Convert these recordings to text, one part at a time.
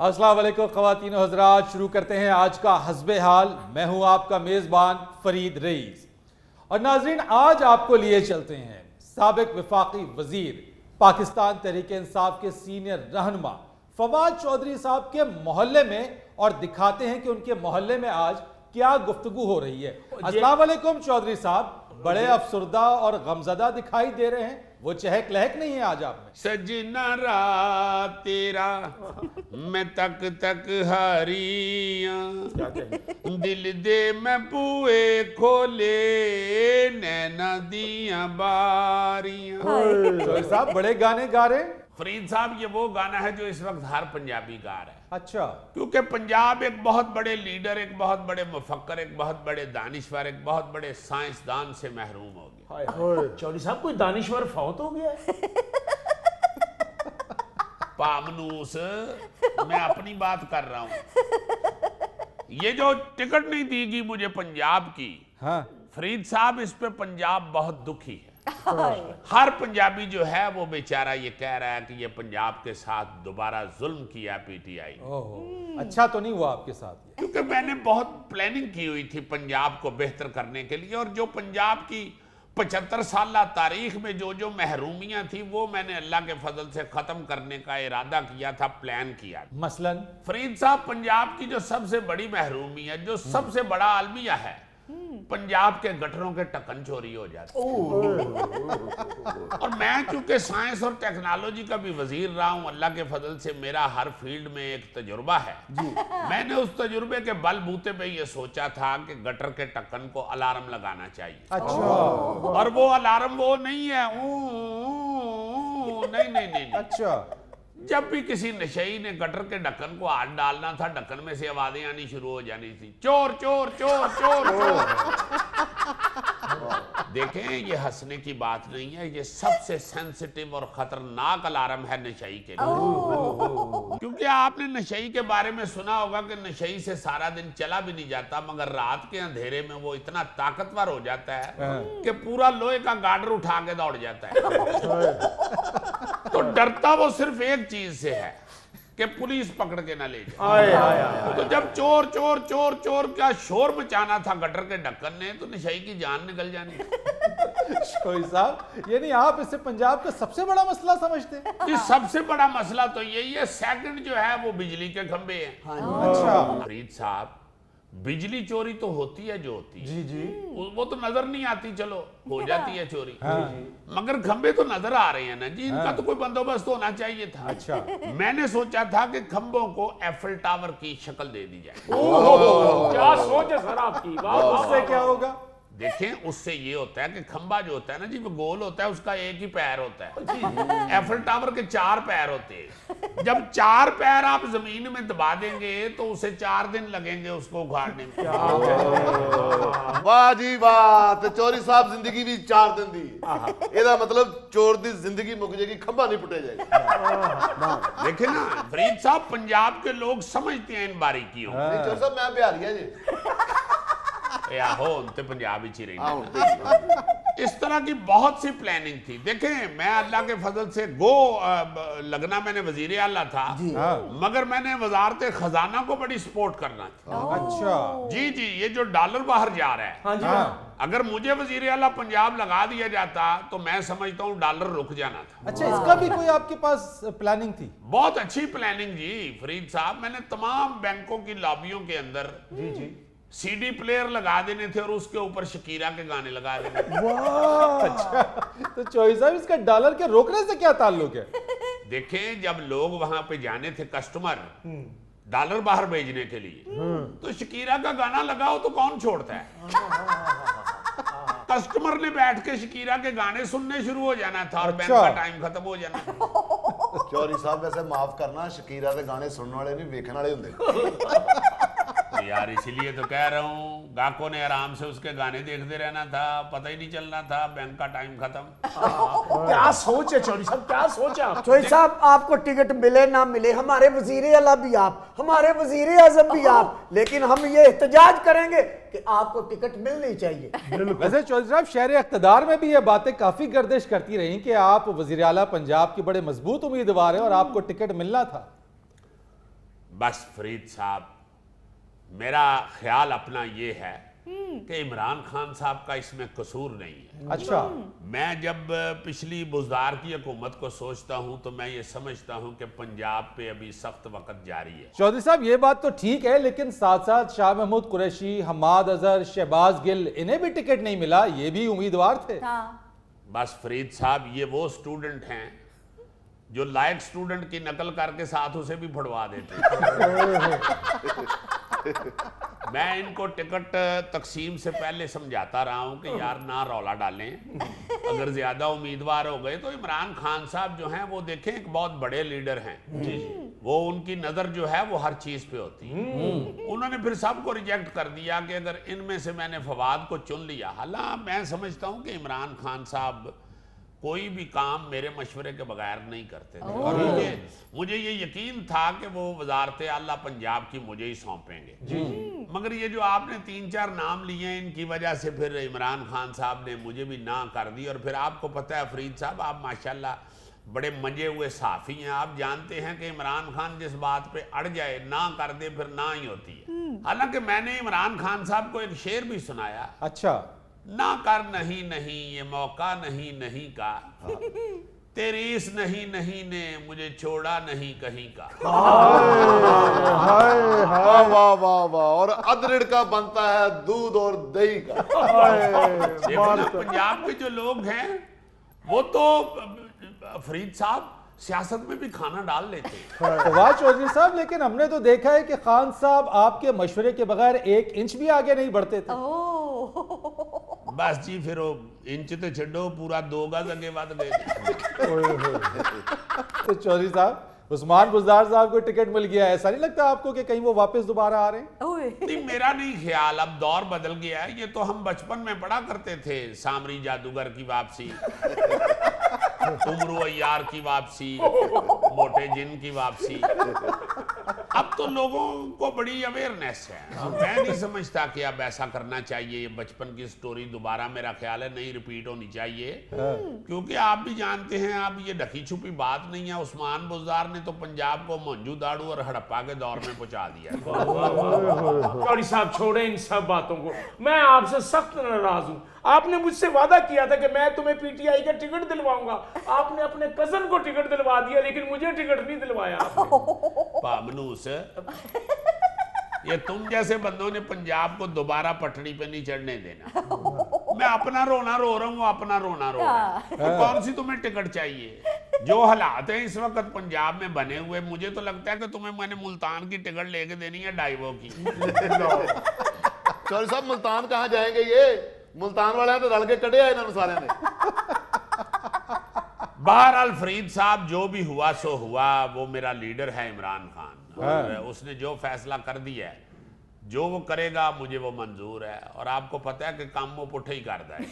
अस्सलाम वालेकुम ख़वातीन और हज़रात, शुरू करते हैं आज का हस्बे हाल। मैं हूं आपका मेज़बान फरीद रईस और नाजरीन, आज आपको लिए चलते हैं साबिक वफाकी वजीर पाकिस्तान तहरीक इंसाफ के सीनियर रहनुमा फवाद चौधरी साहब के मोहल्ले में और दिखाते हैं कि उनके मोहल्ले में आज क्या गुफ्तगू हो रही है। अस्सलाम वालेकुम चौधरी साहब, बड़े अफसुर्दा और गमजदा दिखाई दे रहे हैं, वो चहक लहक नहीं है आज आप में। सजना रात तेरा मैं तक तक हारिया दिल दे मैं बुए खोले नैना दिया बारियां। चौधरी साहब बड़े गाने गा रहे हैं। फरीद साहब, ये वो गाना है जो इस वक्त हर पंजाबी गा रहा है। अच्छा, क्योंकि पंजाब एक बहुत बड़े लीडर, एक बहुत बड़े मुफक्कर, एक बहुत बड़े दानिश्वर, एक बहुत बड़े साइंसदान से महरूम हो गया। चौधरी साहब, कोई दानिश्वर फौत हो गया है? पामनूस, मैं अपनी बात कर रहा हूं। ये जो टिकट नहीं दी गई मुझे पंजाब की, हाँ, फरीद साहब, इस पे पंजाब बहुत दुखी है। हर पंजाबी जो है वो बेचारा ये कह रहा है कि ये पंजाब के साथ दोबारा जुल्म किया पीटीआई। ओह, अच्छा तो नहीं हुआ आपके साथ ये? क्योंकि मैंने बहुत प्लानिंग की हुई थी पंजाब को बेहतर करने के लिए, और जो पंजाब की 75 साल तारीख में जो जो महरूमियां थी वो मैंने अल्लाह के फजल से खत्म करने का इरादा किया था, प्लान किया। मसलन फरीद साहब, पंजाब की जो सबसे बड़ी महरूमी है, जो सबसे बड़ा आलमिया है, पंजाब के गटरों के टक्कन चोरी हो जाते। और मैं चूंकि साइंस और टेक्नोलॉजी का भी वजीर रहा हूं, अल्लाह के फजल से मेरा हर फील्ड में एक तजुर्बा है। मैंने उस तजुर्बे के बलबूते पे ये सोचा था कि गटर के टक्कन को अलार्म लगाना चाहिए। अच्छा, और वो अलार्म वो नहीं है, नहीं नहीं नहीं, अच्छा, जब भी किसी नशेई ने गटर के ढक्कन को हाथ डालना था, ढक्कन में से आवाजें आनी शुरू हो जानी थी, चोर चोर चोर चोर चोर। देखें, ये हंसने की बात नहीं है, ये सबसे सेंसिटिव और खतरनाक अलार्म है नशेई के लिए। क्योंकि आपने नशेई के बारे में सुना होगा कि नशेई से सारा दिन चला भी नहीं जाता, मगर रात के अंधेरे में वो इतना ताकतवर हो जाता है कि पूरा लोहे का गार्डर उठा के दौड़ जाता है। तो डरता वो सिर्फ एक चीज से है कि पुलिस पकड़ के ना ले जाए। तो जब चोर चोर चोर चोर का शोर मचाना था गटर के ढक्कन ने, तो नशेई की जान निकल जानी। कोई साहब, यानी आप इसे पंजाब का सबसे बड़ा मसला समझते हैं? जी, सबसे बड़ा मसला तो यही है। सेकंड जो है वो बिजली के खंभे हैं। अच्छा, फरीद साहब, बिजली चोरी तो होती है जो होती है, जी जी, वो तो नजर नहीं आती, चलो हो जाती है चोरी। हाँ, मगर खंबे तो नजर आ रहे हैं ना जी, इनका तो कोई बंदोबस्त होना चाहिए था। अच्छा, मैंने सोचा था कि खंभों को एफिल टावर की शक्ल दे दी जाए। क्या सोच है सर आपकी? वाह, वाह, उससे क्या होगा? देखें, उससे ये होता है कि खंबा जो होता है ना जी, वो गोल होता है, उसका एक ही पैर होता है। एफिल टावर के 4 पैर होते हैं। जब 4 पैर आप जमीन में दबा देंगे तो उसे 4 दिन लगेंगे उसको उखाड़ने में। वाह जी वाह, ते चोरी साहब जिंदगी भी 4 दिन दी। एदा मतलब चोर दी जिंदगी मुक जाएगी, खंबा नहीं पुटे जाएगा। देखे ना फरीद साहब, पंजाब के लोग समझते हैं इन बारीकियों को। नहीं चोर साहब, मैं बिहारी है जी। आहो, उनते पंजाब ही रही। इस तरह की बहुत सी प्लानिंग थी। देखें, मैं अल्लाह के फजल से लगना मैंने वजीर आला था, मगर मैंने वजारत खजाना को बड़ी सपोर्ट करना थी। अच्छा, जी जी, ये जो डॉलर बाहर जा रहा है, हाँ जी, हाँ, अगर मुझे वजीर आला पंजाब लगा दिया जाता तो मैं समझता हूँ डॉलर रुक जाना था। अच्छा, इसका भी कोई आपके पास प्लानिंग थी? बहुत अच्छी प्लानिंग जी फरीद साहब। मैंने तमाम बैंकों की लॉबियों के अंदर जी जी, सीडी प्लेयर लगा देने थे और उसके ऊपर शकीरा के गाने लगा देने थे। वाह, अच्छा, तो चौधरी साहब, इसका डॉलर के रोकने से क्या ताल्लुक है? देखें, जब लोग वहां पे जाने थे कस्टमर डॉलर बाहर भेजने के लिए, तो शकीरा का गाना लगाओ तो कौन छोड़ता है? कस्टमर ने बैठ के शकीरा के गाने सुनने शुरू हो जाना था और बैंक का टाइम खत्म हो जाना था। चौरी साहब, वैसे माफ करना, शकीरा के गाने सुनने वाले नहीं देखने वाले होंगे। यार, इसीलिए तो कह रहा हूँ, गाहकों ने आराम से उसके गाने देखते रहना था, पता ही नहीं चलना था, बैंक का टाइम खत्म। क्या सोच है चौधरी साहब, क्या सोच है? चौधरी साहब, आपको टिकट मिले ना मिले, हमारे वजीर आला भी आप, हमारे वजीर आजम भी आप, लेकिन हम ये एहतजाज करेंगे कि आपको टिकट मिलनी चाहिए। वैसे चौधरी साहब, शहर इख्तदार में भी ये बातें काफी गर्दिश करती रही कि आप वजीर आला पंजाब के बड़े मजबूत उम्मीदवार हैं और आपको टिकट मिलना था। बस फरीद साहब, मेरा ख्याल अपना ये है कि इमरान खान साहब का इसमें कसूर नहीं है। अच्छा, मैं जब पिछली बुज़दार की हुकूमत को सोचता हूं तो मैं ये समझता हूं कि पंजाब पे अभी सख्त वक्त जारी है। चौधरी साहब ये बात तो ठीक है, लेकिन साथ साथ शाह महमूद कुरैशी, हमाद अजहर, शहबाज गिल, इन्हें भी टिकट नहीं मिला, ये भी उम्मीदवार थे। बस फरीद साहब, ये वो स्टूडेंट हैं जो लायक स्टूडेंट की नकल करके साथ उसे भी फड़वा देते हैं। मैं इनको टिकट तकसीम से पहले समझाता रहा हूं कि यार ना रौला डालें, अगर ज्यादा उम्मीदवार हो गए तो इमरान खान साहब जो हैं वो देखें एक बहुत बड़े लीडर हैं, वो उनकी नजर जो है वो हर चीज पे होती है। उन्होंने फिर सबको रिजेक्ट कर दिया कि अगर इनमें से मैंने फवाद को चुन लिया। हालांकि मैं समझता हूं कि इमरान खान साहब कोई भी काम मेरे मशवरे के बगैर नहीं करते थे, और मुझे ये यकीन था कि वो वजारत आला पंजाब की मुझे ही सौंपेंगे। मगर ये जो आपने 3-4 नाम लिए हैं, इनकी वजह से फिर इमरान खान साहब ने मुझे भी ना कर दी। और फिर आपको पता है फरीद साहब, आप माशाल्लाह बड़े मजे हुए साफ़ी हैं। आप जानते हैं कि इमरान खान जिस बात पे अड़ जाए, ना कर दे, फिर ना ही होती है। हालांकि मैंने इमरान खान साहब को एक शेर भी सुनाया, अच्छा, ना कर नहीं नहीं ये मौका नहीं नहीं का, तेरी इस नहीं नहीं ने मुझे छोड़ा नहीं कहीं का। वाह वाह वाह वाह। और अदरड़ का बनता है दूध और दही का। देखो ना, पंजाब के जो लोग हैं वो तो फरीद साहब सियासत में भी खाना डाल लेते हैं। वाह चौधरी साहब, लेकिन हमने तो देखा है कि खान साहब आपके मशवरे के बगैर 1 इंच भी आगे नहीं बढ़ते थे। बस जी, फिर वो इंच तो छो, पूरा 2 गज अगे बढ़ गए। तो चौधरी साहब, उस्मान बुज़दार साहब को टिकट मिल गया, ऐसा नहीं लगता आपको कि कहीं वो वापस दोबारा आ रहे हैं? नहीं, मेरा नहीं ख्याल, अब दौर बदल गया है। ये तो हम बचपन में पढ़ा करते थे, सामरी जादूगर की वापसी, उमरू अय्यार की वापसी, मोटे जिन की वापसी। अब तो लोगों को बड़ी अवेयरनेस है। मैं नहीं समझता कि अब ऐसा करना चाहिए। ये बचपन की स्टोरी दोबारा मेरा ख्याल है नहीं रिपीट होनी चाहिए, क्योंकि आप भी जानते हैं, अब ये ढकी छुपी बात नहीं है। उस्मान बुज़दार ने तो पंजाब को मंजू दाड़ू और हड़प्पा के दौर में पहुंचा दिया। चौधरी साहब छोड़े इन सब बातों को, मैं आपसे सख्त नाराज हूँ। आपने मुझसे वादा किया था कि मैं तुम्हें पीटीआई का टिकट दिलवाऊंगा, आपने अपने कजन को टिकट दिलवा दिया, लेकिन मुझे टिकट नहीं दिलवाया आपने। पामनूस, ये तुम जैसे बंदों ने पंजाब को दोबारा पटड़ी पे नहीं चढ़ने देना। मैं अपना रोना रो रहा हूँ, अपना रोना रो रहा हूँ। तो कौन सी तुम्हें टिकट चाहिए? जो हालात हैं इस वक्त पंजाब में बने हुए, मुझे तो लगता है कि तुम्हें मैंने मुल्तान की टिकट लेके देनी है, डाइवो की। चौधरी साहब, मुल्तान कहाँ जाएंगे? ये मुल्तान वाले तो रल के कटे आए इन्होंने सारे ने। बहरहाल फरीद साहब, जो भी हुआ सो हुआ, वो मेरा लीडर है इमरान खान, और उसने जो फैसला कर दिया है, जो वो करेगा मुझे वो मंजूर है। और आपको पता है कि काम वो पुठे ही करता है।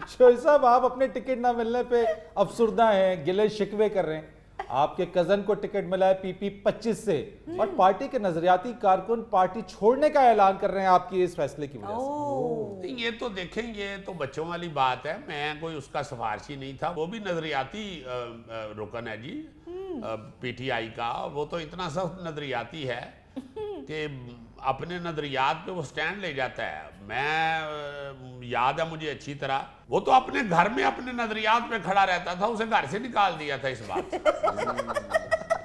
शोई साहब, आप अपने टिकट ना मिलने पे अफसुर्दा हैं, गिले शिकवे कर रहे हैं। आपके कजन को टिकट मिला है PP 25 से, और पार्टी के नजरियाती कारकुन पार्टी छोड़ने का ऐलान कर रहे हैं आपकी इस फैसले की वजह से। ये तो देखें, ये तो बच्चों वाली बात है। मैं कोई उसका सिफारशी नहीं था, वो भी नजरियाती रुकन है जी PTI का। वो तो इतना सख्त नजरियाती है कि अपने नजरियात पे वो स्टैंड ले जाता है। मैं याद है मुझे अच्छी तरह, वो तो अपने घर में अपने नजरियात पे खड़ा रहता था, उसे घर से निकाल दिया था इस बात से।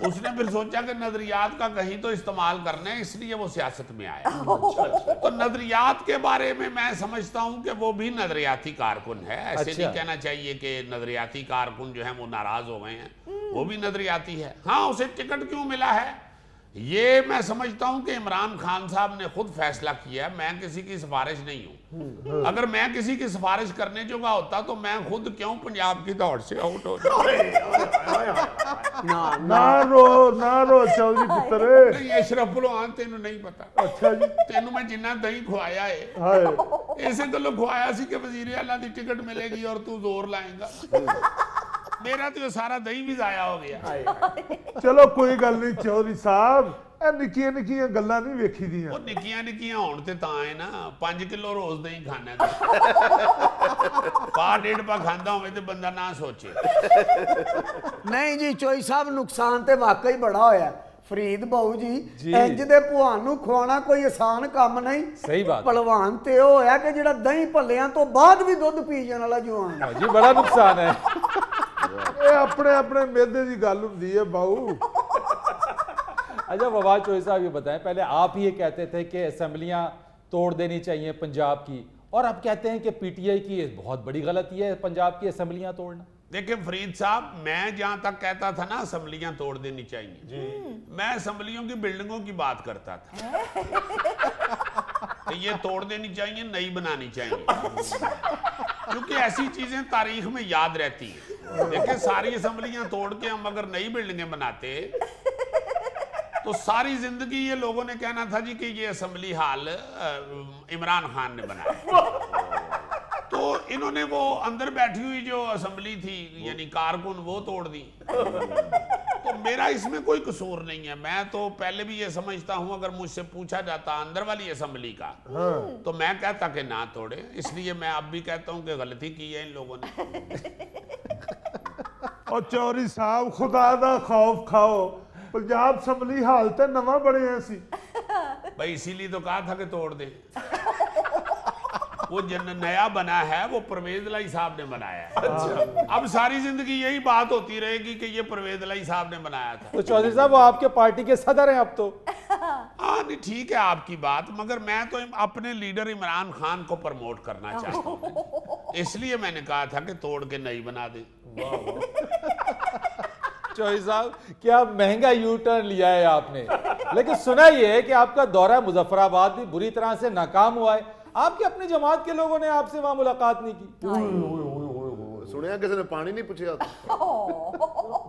उसने फिर सोचा कि नजरियात का कहीं तो इस्तेमाल करना है, इसलिए वो सियासत में आया। तो नजरियात के बारे में मैं समझता हूं कि वो भी नजरियाती कारकुन है। ऐसे नहीं कहना चाहिए कि नजरियाती कारकुन जो है वो नाराज हो गए हैं, वो भी नजरियाती है। हाँ, उसे टिकट क्यों मिला है, ये मैं समझता हूं कि इमरान खान साहब ने खुद फैसला किया है। मैं किसी की सिफारिश नहीं हूं। अगर मैं किसी की सिफारिश करने जोगा होता तो मैं खुद क्यों पंजाब की दौड़ से आउट हो ना रो चौधरी पुत्र। नहीं, अशरफ लोहान तेन नहीं पता। अच्छा जी, तेन मैं जिन्ना दही खुआया है, इसे गलो खुआया सी कि वजीर आला दी टिकट मिलेगी और तू जोर लाएगा। मेरा तो सारा दही भी जाया हो गया। चलो कोई गल नहीं चौधरी साहब, ਇਹ ਨਿੱਕੀਆਂ ਨਿੱਕੀਆਂ ਗੱਲਾਂ ਨਹੀਂ ਵੇਖੀ ਦੀਆਂ ਉਹ ਨਿੱਕੀਆਂ ਨਿੱਕੀਆਂ ਹੋਣ ਤੇ ਤਾਂ ਹੈ ਨਾ 5 ਕਿਲੋ ਰੋਜ਼ ਦਾ ਹੀ ਖਾਣਾ ਪਾ ਡੇਢ ਪਾ ਖਾਂਦਾ ਹੋਵੇ ਤੇ ਬੰਦਾ ਨਾ ਸੋਚੇ। नहीं जी चोई साहब नुकसान ते वाकई बड़ा होया फरीद बाऊ जी जी। इंज दे भुआन नूं खवाना कोई आसान काम नहीं। सही बात। पहलवान ते ओ होया कि जेड़ा दही भल्लियां तो बाद भी दुध पी जाण वाला जवान। हाँ जी, बड़ा नुकसान है। ਇਹ ਆਪਣੇ ਆਪਣੇ ਮੇਦੇ ਦੀ ਗੱਲ ਹੁੰਦੀ ਹੈ ਬਾਊ। अच्छा फवाद चौधरी साहब ये बताएं, पहले आप ही ये कहते थे कि असेंबलियां तोड़ देनी चाहिए पंजाब की, और अब कहते हैं कि पीटीआई की बहुत बड़ी गलती है पंजाब की असेंबलियां तोड़ना। देखिए फरीद साहब, मैं जहां तक कहता था ना असेंबलियां तोड़ देनी चाहिए, मैं असेंबलियों की बिल्डिंगों की बात करता था तो ये तोड़ देनी चाहिए, नई बनानी चाहिए, क्योंकि ऐसी चीजें तारीख में याद रहती है। देखिए सारी असेंबलियां तोड़ के हम अगर नई बिल्डिंगें बनाते तो सारी जिंदगी ये लोगों ने कहना था जी कि ये असेंबली हाल इमरान खान ने बनाया। तो इन्होंने वो अंदर बैठी हुई जो असेंबली थी यानी कारकुन वो तोड़ दी। तो मेरा इसमें कोई कसूर नहीं है। मैं तो पहले भी ये समझता हूं, अगर मुझसे पूछा जाता अंदर वाली असेंबली का तो मैं कहता कि ना तोड़े। इसलिए मैं अब भी कहता हूं कि गलती की है इन लोगों ने। और चौधरी साहब खुदा दा खौफ खाओ, पंजाब असम्बली हाल ते नवा बने सी। भाई इसीलिए तो कहा था कि तोड़ दे। वो जन नया बना है वो परवेज लाई साहब ने बनाया है। अच्छा। अब सारी जिंदगी यही बात होती रहेगी कि ये परवेज लाई साहब ने बनाया था। तो चौधरी साहब वो आपके पार्टी के सदर हैं अब तो। हाँ नहीं ठीक है आपकी बात, मगर मैं तो अपने लीडर इमरान खान को प्रमोट करना चाहता हूँ, इसलिए मैंने कहा था कि तोड़ के नई बना दे। चौधरी साहब क्या महंगा यू टर्न लिया है आपने, लेकिन सुना ये है कि आपका दौरा मुजफ्फराबाद भी बुरी तरह से नाकाम हुआ है। आपके अपनी जमात के लोगों ने आपसे वहां मुलाकात नहीं की। सुनिया किसी ने पानी नहीं पूछा?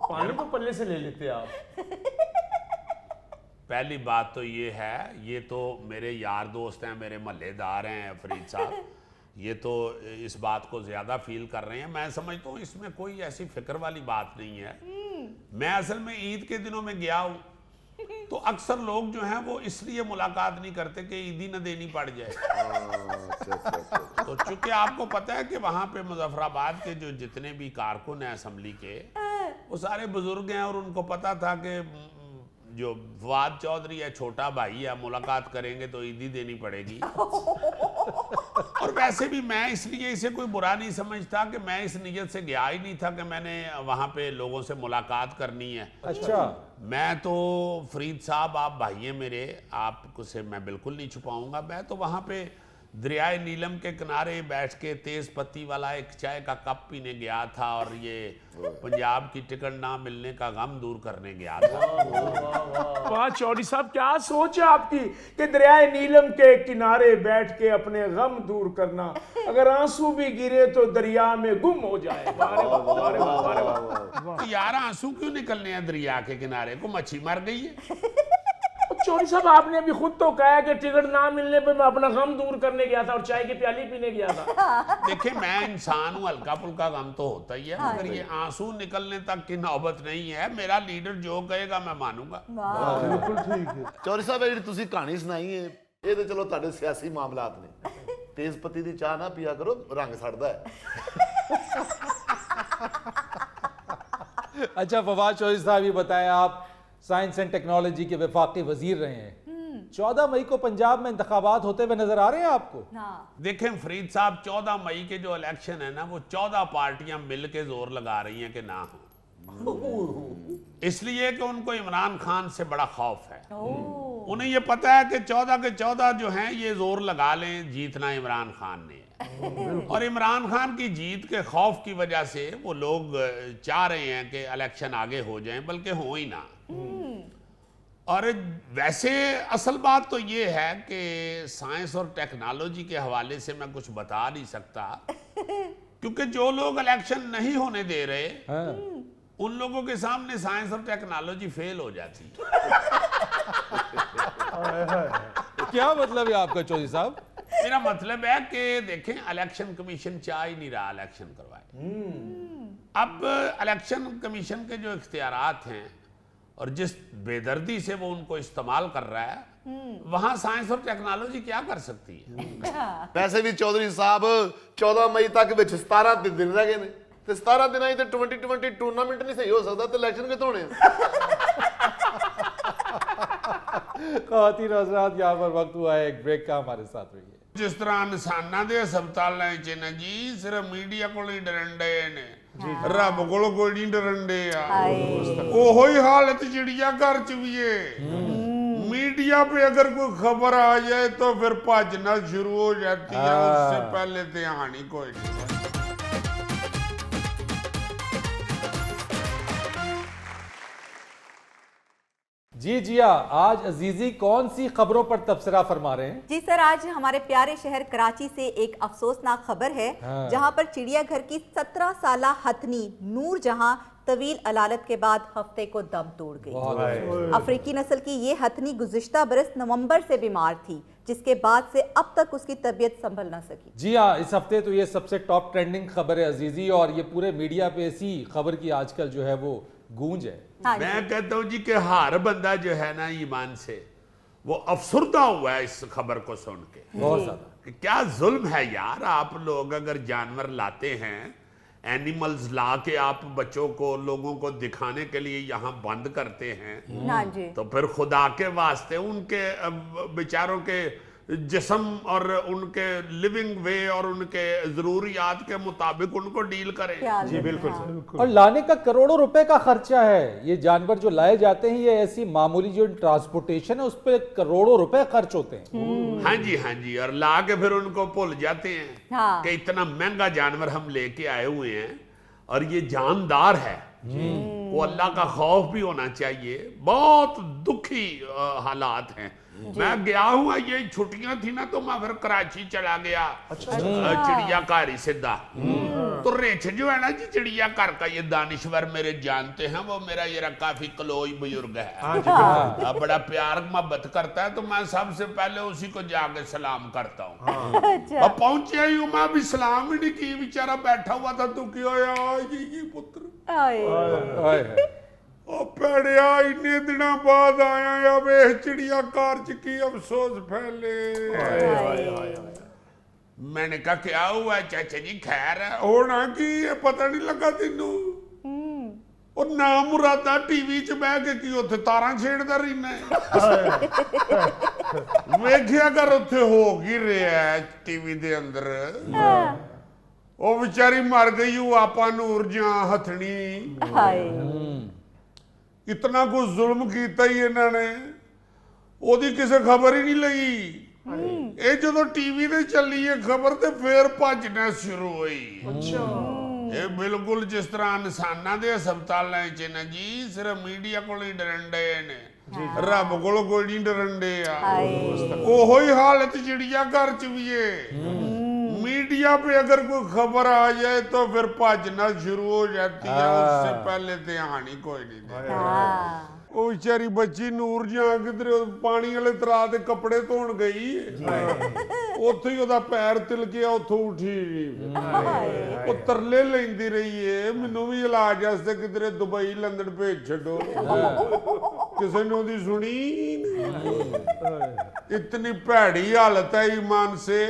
पानी तो पल्ले से ले लेते आप। पहली बात तो ये है, ये तो मेरे यार दोस्त हैं, मेरे महल्लेदार हैं फरीद साहब, ये तो इस बात को ज्यादा फील कर रहे हैं। मैं समझता हूँ इसमें कोई ऐसी फिक्र वाली बात नहीं है। मैं असल में ईद के दिनों में गया हूँ तो अक्सर लोग जो हैं वो इसलिए मुलाकात नहीं करते कि ईदी न देनी पड़ जाए। तो चूंकि आपको पता है कि वहां पे मुजफ्फराबाद के जो जितने भी कारकुन हैं असेंबली के वो सारे बुजुर्ग हैं, और उनको पता था कि जो फवाद चौधरी है छोटा भाई है, मुलाकात करेंगे तो ईदी देनी पड़ेगी। और वैसे भी मैं इसलिए इसे कोई बुरा नहीं समझता कि मैं इस नीयत से गया ही नहीं था कि मैंने वहां पे लोगों से मुलाकात करनी है। अच्छा। मैं तो फरीद साहब आप भाई हैं मेरे, आपको से मैं बिल्कुल नहीं छुपाऊंगा। मैं तो वहां पे दरियाए नीलम के किनारे बैठ के तेज पत्ती वाला एक चाय का कप पीने गया था, और ये पंजाब की टिकट ना मिलने का गम दूर करने गया था। वाह चौधरी साहब, क्या सोच है आपकी कि दरियाए नीलम के किनारे बैठ के अपने गम दूर करना, अगर आंसू भी गिरे तो दरिया में गुम हो जाए। बारे बारे बारे बारे बारे। तो यार आंसू क्यों निकलने हैं दरिया के किनारे? को मच्छी मर गई है। चौधरी साहब आपने अभी खुद तो कहा कि टिकट ना मिलने पे मैं अपना गम दूर करने गया था और चाय की प्याली पीने गया था। देखिए मैं इंसान हूँ, हल्का फुल्का गम तो होता ही है, मगर ये आंसू निकलने तक की नौबत नहीं है। मेरा लीडर जो कहेगा मैं मानूंगा। बिल्कुल ठीक है। ਚੌਧਰੀ ਸਾਹਿਬ ਜਿਹੜੀ ਤੁਸੀਂ ਕਹਾਣੀ ਸੁਣਾਈ ਹੈ ਇਹ ਤੇ ਚਲੋ ਤੁਹਾਡੇ ਸਿਆਸੀ ਮਾਮਲਾਤ ਨੇ। ਤੇਜ਼ ਪੱਤੀ ਦੀ ਚਾਹ ਨਾ ਪੀਆ ਕਰੋ, ਰੰਗ ਛੱਡਦਾ ਹੈ। अच्छा फवाद चौधरी साहब ये बताएं, आप साइंस एंड टेक्नोलॉजी के वफाकी वजीर रहे हैं, 14 मई को पंजाब में इंतखाबात होते हुए नजर आ रहे हैं आपको? देखें फरीद साहब, 14 मई के जो इलेक्शन है ना वो 14 पार्टियां मिलके जोर लगा रही हैं कि ना हो, इसलिए कि उनको इमरान खान से बड़ा खौफ है। उन्हें ये पता है कि 14 के 14 जो हैं ये जोर लगा लें, जीतना इमरान खान ने है। और इमरान खान की जीत के खौफ की वजह से वो लोग चाह रहे हैं कि इलेक्शन आगे हो जाएं, बल्कि हो ही ना। और वैसे असल बात तो ये है कि साइंस और टेक्नोलॉजी के हवाले से मैं कुछ बता नहीं सकता, क्योंकि जो लोग इलेक्शन नहीं होने दे रहे उन लोगों के सामने साइंस और टेक्नोलॉजी फेल हो जाती। क्या मतलब है आपका चौधरी साहब? मेरा मतलब है कि देखें इलेक्शन कमीशन चाह ही नहीं रहा इलेक्शन करवाए। अब इलेक्शन कमीशन के जो इख्तियारात हैं और जिस बेदर्दी से वो उनको इस्तेमाल कर रहा है, वहां साइंस और टेक्नोलॉजी क्या कर सकती है? वैसे भी चौधरी साहब 14 मई तक ਵਿੱਚ 17 दिन रह गए ने ਤੇ 17 ਦਿਨਾਂ ਹੀ ਤੇ 2020 ਟੂਰਨਾਮੈਂਟ ਨਹੀਂ ਸਹੀ ਹੋ ਸਕਦਾ ਤੇ ਇਲੈਕਸ਼ਨ ਕਿੱਥੋਂ ਹੋਣੇ ख़वातीन हज़रात, यहाँ पर वक्त हुआ है एक ब्रेक का, हमारे साथ रहिए। जिस तरह इंसानां दे हस्पतालां च ना जी सिर्फ मीडिया कोल ही डरंडे ने, रब कोल कोई नहीं डरंडे आ। ओहो ही हालत चिड़िया घर च भी है। मीडिया पे अगर कोई खबर आ जाए तो फिर भजना शुरू हो जाती है, उससे पहले ध्यान ही कोई नहीं। जी जिया, आज अजीजी कौन सी खबरों पर तबसरा फरमा रहे हैं? जी सर, आज हमारे प्यारे शहर कराची से एक अफसोसनाक खबर है, जहां पर चिड़ियाघर की 17 साला हथनी नूर जहां तवील अलालत के बाद हफ्ते को दम तोड़ गई। अफ्रीकी नस्ल की ये हथनी गुज़िश्ता बरस नवंबर से बीमार थी, जिसके बाद से अब तक उसकी तबीयत संभल ना सकी। जी हाँ, इस हफ्ते तो ये सबसे टॉप ट्रेंडिंग खबर है अजीजी, और ये पूरे मीडिया पे इसी खबर की आजकल जो है वो गूंज है। हाँ मैं कहता हूँ जी कि हर बंदा जो है ना ईमान से वो अफसुर्दा हुआ है इस खबर को सुन के। बहुत ज्यादा। कि क्या जुल्म है यार, आप लोग अगर जानवर लाते हैं, एनिमल्स ला के आप बच्चों को, लोगों को दिखाने के लिए यहाँ बंद करते हैं, हाँ जी। तो फिर खुदा के वास्ते उनके बेचारों के जिस्म और उनके लिविंग वे और उनके जरूरियात के मुताबिक उनको डील करें। जी बिल्कुल सर। और लाने का करोड़ों रुपए का खर्चा है। ये जानवर जो लाए जाते हैं, ये ऐसी मामूली जो ट्रांसपोर्टेशन है उस पर करोड़ों रुपए खर्च होते हैं। हाँ जी, हाँ जी। और ला के फिर उनको भूल जाते हैं हाँ। कि इतना महंगा जानवर हम लेके आए हुए हैं और ये जानदार है। वो अल्लाह का खौफ भी होना चाहिए। बहुत दुखी हालात हैं। मैं गया हूँ, ये छुट्टियां थी ना, तो मैं फिर कराची चला गया। चिड़ियाघर ही सीधा। तो रेछ जो है ना जी चिड़ियाघर का, ये दानिश्वर मेरे जानते हैं, वो मेरा ये काफी क्लोज बुजुर्ग है। बड़ा प्यार मोहब्बत करता है, तो मैं सबसे पहले उसी को जाके सलाम करता हूँ। अब पहुंचे ही हूँ, मैं भी सलाम ही नहीं की, बेचारा बैठा हुआ था। तू क्यों आया ये पुत्र? भैड़िया इन्ने दिनों बाद आया या वे चिड़ियाघर च की अफसोस फैले। मैंने कहा क्या हुआ चाचा जी? खैर है होना की है, पता नहीं लगा तेनू? और ना मुरादा टीवी च बह के की उत्थे तारा छेड़दा रहीना है। वेखिया कर उत्थे हो की रहा है टीवी दे अंदर। वो बेचारी मर गई, वो आपा नूर जहां हथनी। इतना कुछ जुल्म किया ही इन्होंने, ओदी किसे खबर ही नहीं लगी। ये जो टीवी ते चली है खबर, तो फिर भजना शुरू हुई। ये बिल्कुल जिस तरह इंसानां दे हस्पतालां च ना जी सिर्फ मीडिया कोल ही डरंडे ने, रब कोल कोई नहीं डरंडे आ। ओहो ही हालत चिड़ियाघर च भी है। मीडिया पे अगर कोई खबर आ जाए तो फिर भजना शुरू हो जाती है, उससे पहले ध्यान ही कोई नहीं देता। वो बेचारी बच्ची नूर जहां किधर पानी वाले तरा दे कपड़े धोन गई, उत्थे ही ओदा पैर तिलकिया, उथों उठी वो तरले लेंदी रही है, मैनू भी इलाज वास्ते किधरे दुबई लंदन भेज छड्डो। किसी ने ओदी सुनी? इतनी भैड़ी हालत है ईमान से।